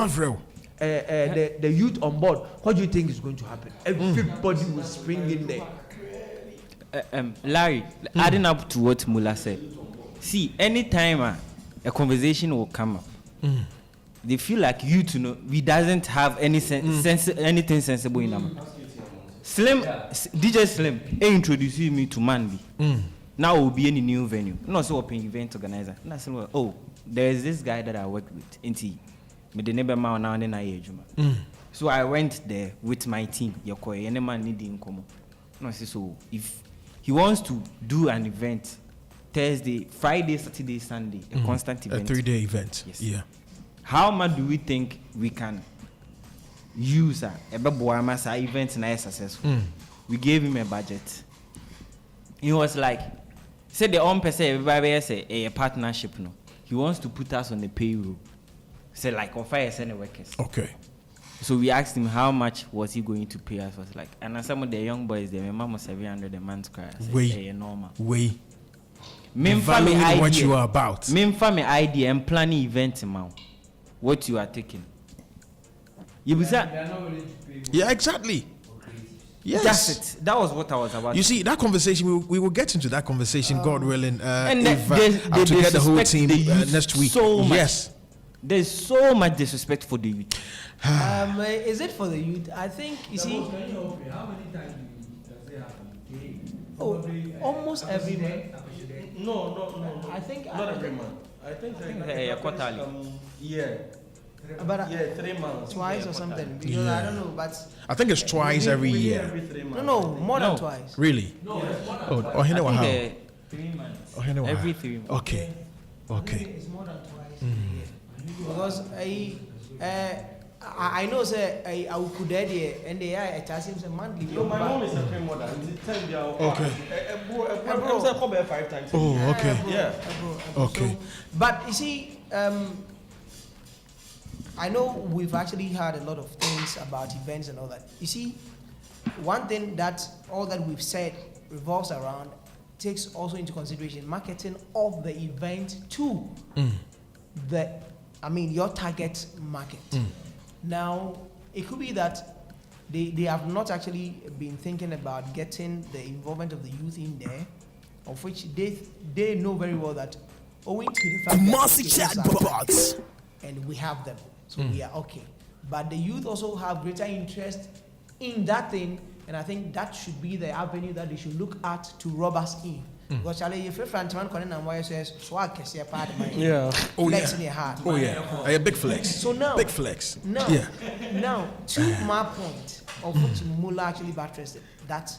the youth on board. What do you think is going to happen? Everybody will spring in there. Larry, adding up to what Mula said. See, anytime a conversation will come up, they feel like we doesn't have any anything sensible in them. Slim, DJ Slim, introduced me to Manby. Now will be any new venue. No, so open event organizer. Oh, there is this guy that I work with. So I went there with my team. Any man needing come. No, so if he wants to do an event, Thursday, Friday, Saturday, Sunday, a constant event. A 3-day event. Yes. Yeah. How much do we think we can use a event and successful? We gave him a budget. He was like, say the own person, everybody say a partnership. No, he wants to put us on the payroll. Say like on fire send workers. Okay. So we asked him how much was he going to pay us. Was like, and some of the young boys, they mama 700 a month. Way normal. Way. Valuing what you are about. Family idea and planning event amount. What you are taking. Yeah, exactly. Yes. That's it. That was what I was about. You see, that conversation, we will get into that conversation, God willing, and if to get the whole team next week. So yes. There's so much disrespect for the youth. Is it for the youth? I think, you see... How many times does it happen? Almost every month. No. I think... Not every month. I think quarterly. About 3 months. Twice or something. Because I don't know, but... I think it's twice every year. Every 3 months. No, more than twice. Really? No, it's one. Oh, you know how? 3 months. Every 3 months. Okay. It's more than twice a year. Because I know, say, I could idea and they are charging some monthly. No, my mom is a pay more than 10 years. Okay. I'm 5 times. Oh, okay. Yeah. Okay. But you see, I know we've actually heard a lot of things about events and all that. You see, one thing that all that we've said revolves around takes also into consideration marketing of the event to your target market. Now, it could be that they have not actually been thinking about getting the involvement of the youth in there, of which they know very well that owing to the fact Kumasi Chart Box, and we have them, so we are okay. But the youth also have greater interest in that thing, and I think that should be the avenue that they should look at to rub us in. Because Charlie, if you're Franchman Conan and why says swag can see a part of my flex in your heart. Oh yeah. A big flex. So now big flex. Now to my point of which Mula actually buttressed it, that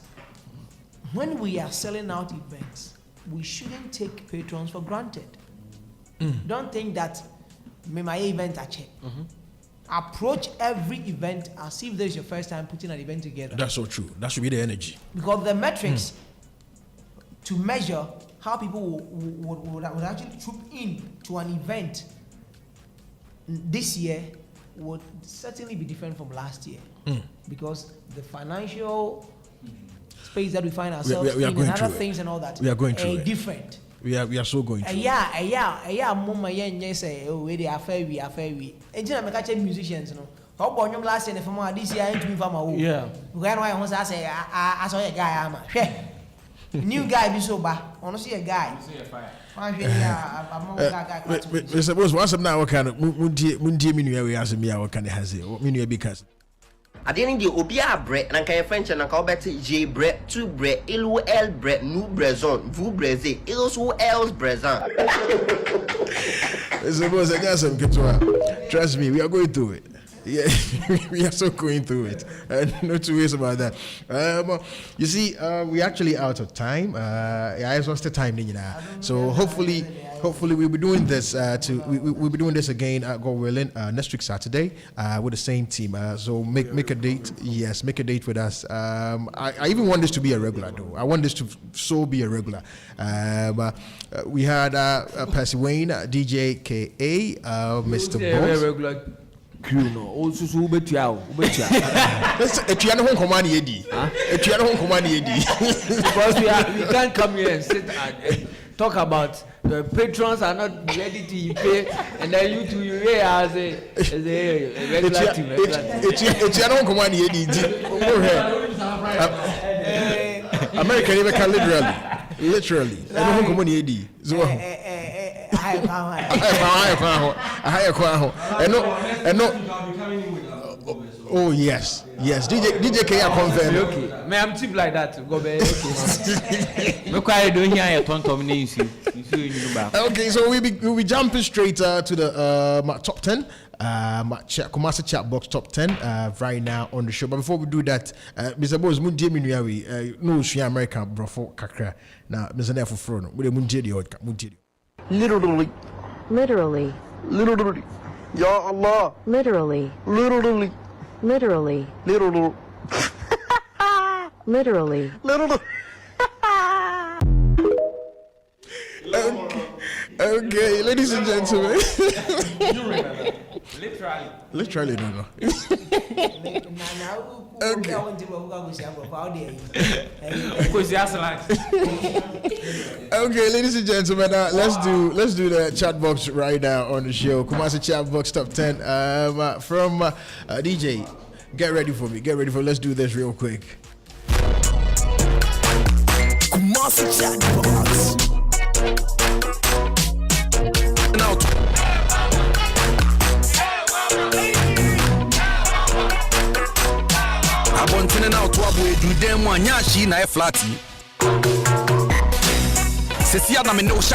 when we are selling out events, we shouldn't take patrons for granted. Don't think that my event are cheap. Approach every event as if this is your first time putting an event together. That's so true. That should be the energy. Because the metrics to measure how people would actually troop in to an event this year would certainly be different from last year. Because the financial space that we find ourselves we are in going and other through things and all that we are going through different. We are so going through. Mama say, oh, we are fair. And then I catch musicians, how about you last year from this year into me from my Yeah. Because I say, I saw a guy, new guy be so bad. Honestly, a guy. We suppose once now what kind of mundi minu we ask me what kind of has it. What minu because at the end of the Obia bread, and can French and I J bread, 2 bread, L bread, new brezon, vous breze, who else brezon. Suppose I got some trust me, we are going through it. Yeah, we are so going through it. No two ways about that. You see, we're actually out of time. I exhausted time, so hopefully Hopefully, we'll be doing this we'll be doing this again, God willing, next week Saturday with the same team. So make a date. Yes, make a date with us. I even want this to be a regular, though. I want this to so be a regular. We had Percy Wayne, DJ KA, Mr. Boss. Regular crew no. Also, so ubetia. Etiano home command yedi. Etiano home command yedi. Because we can't come here and sit and talk about the patrons are not ready to pay, and then you two you here as a regular team. Etiano home command yedi. American even can literally. Etiano home command yedi. So. Oh yes. DJ K confirmed. Okay, man, I'm cheap like that. Go back. Okay, so we'll be jumping straight to the top 10. Kumasi Chart Box top 10 right now on the show. But before we do that, Mr. Boss, no American brofo kakra. Now, Mr. Nefo Frono, we Literally. Ya Allah. Literally. Literally. Literally. Literally. Literally. Okay, ladies and gentlemen. Literally, no. Okay. Okay, ladies and gentlemen, let's do the chat box right now on the show. Kumasi Chat Box top 10 from DJ. Get ready for me. Let's do this real quick. Kumasi Chart Box. Now. Abontene na otwabo edu dem anya shi na e flat. Sesi ada me no sha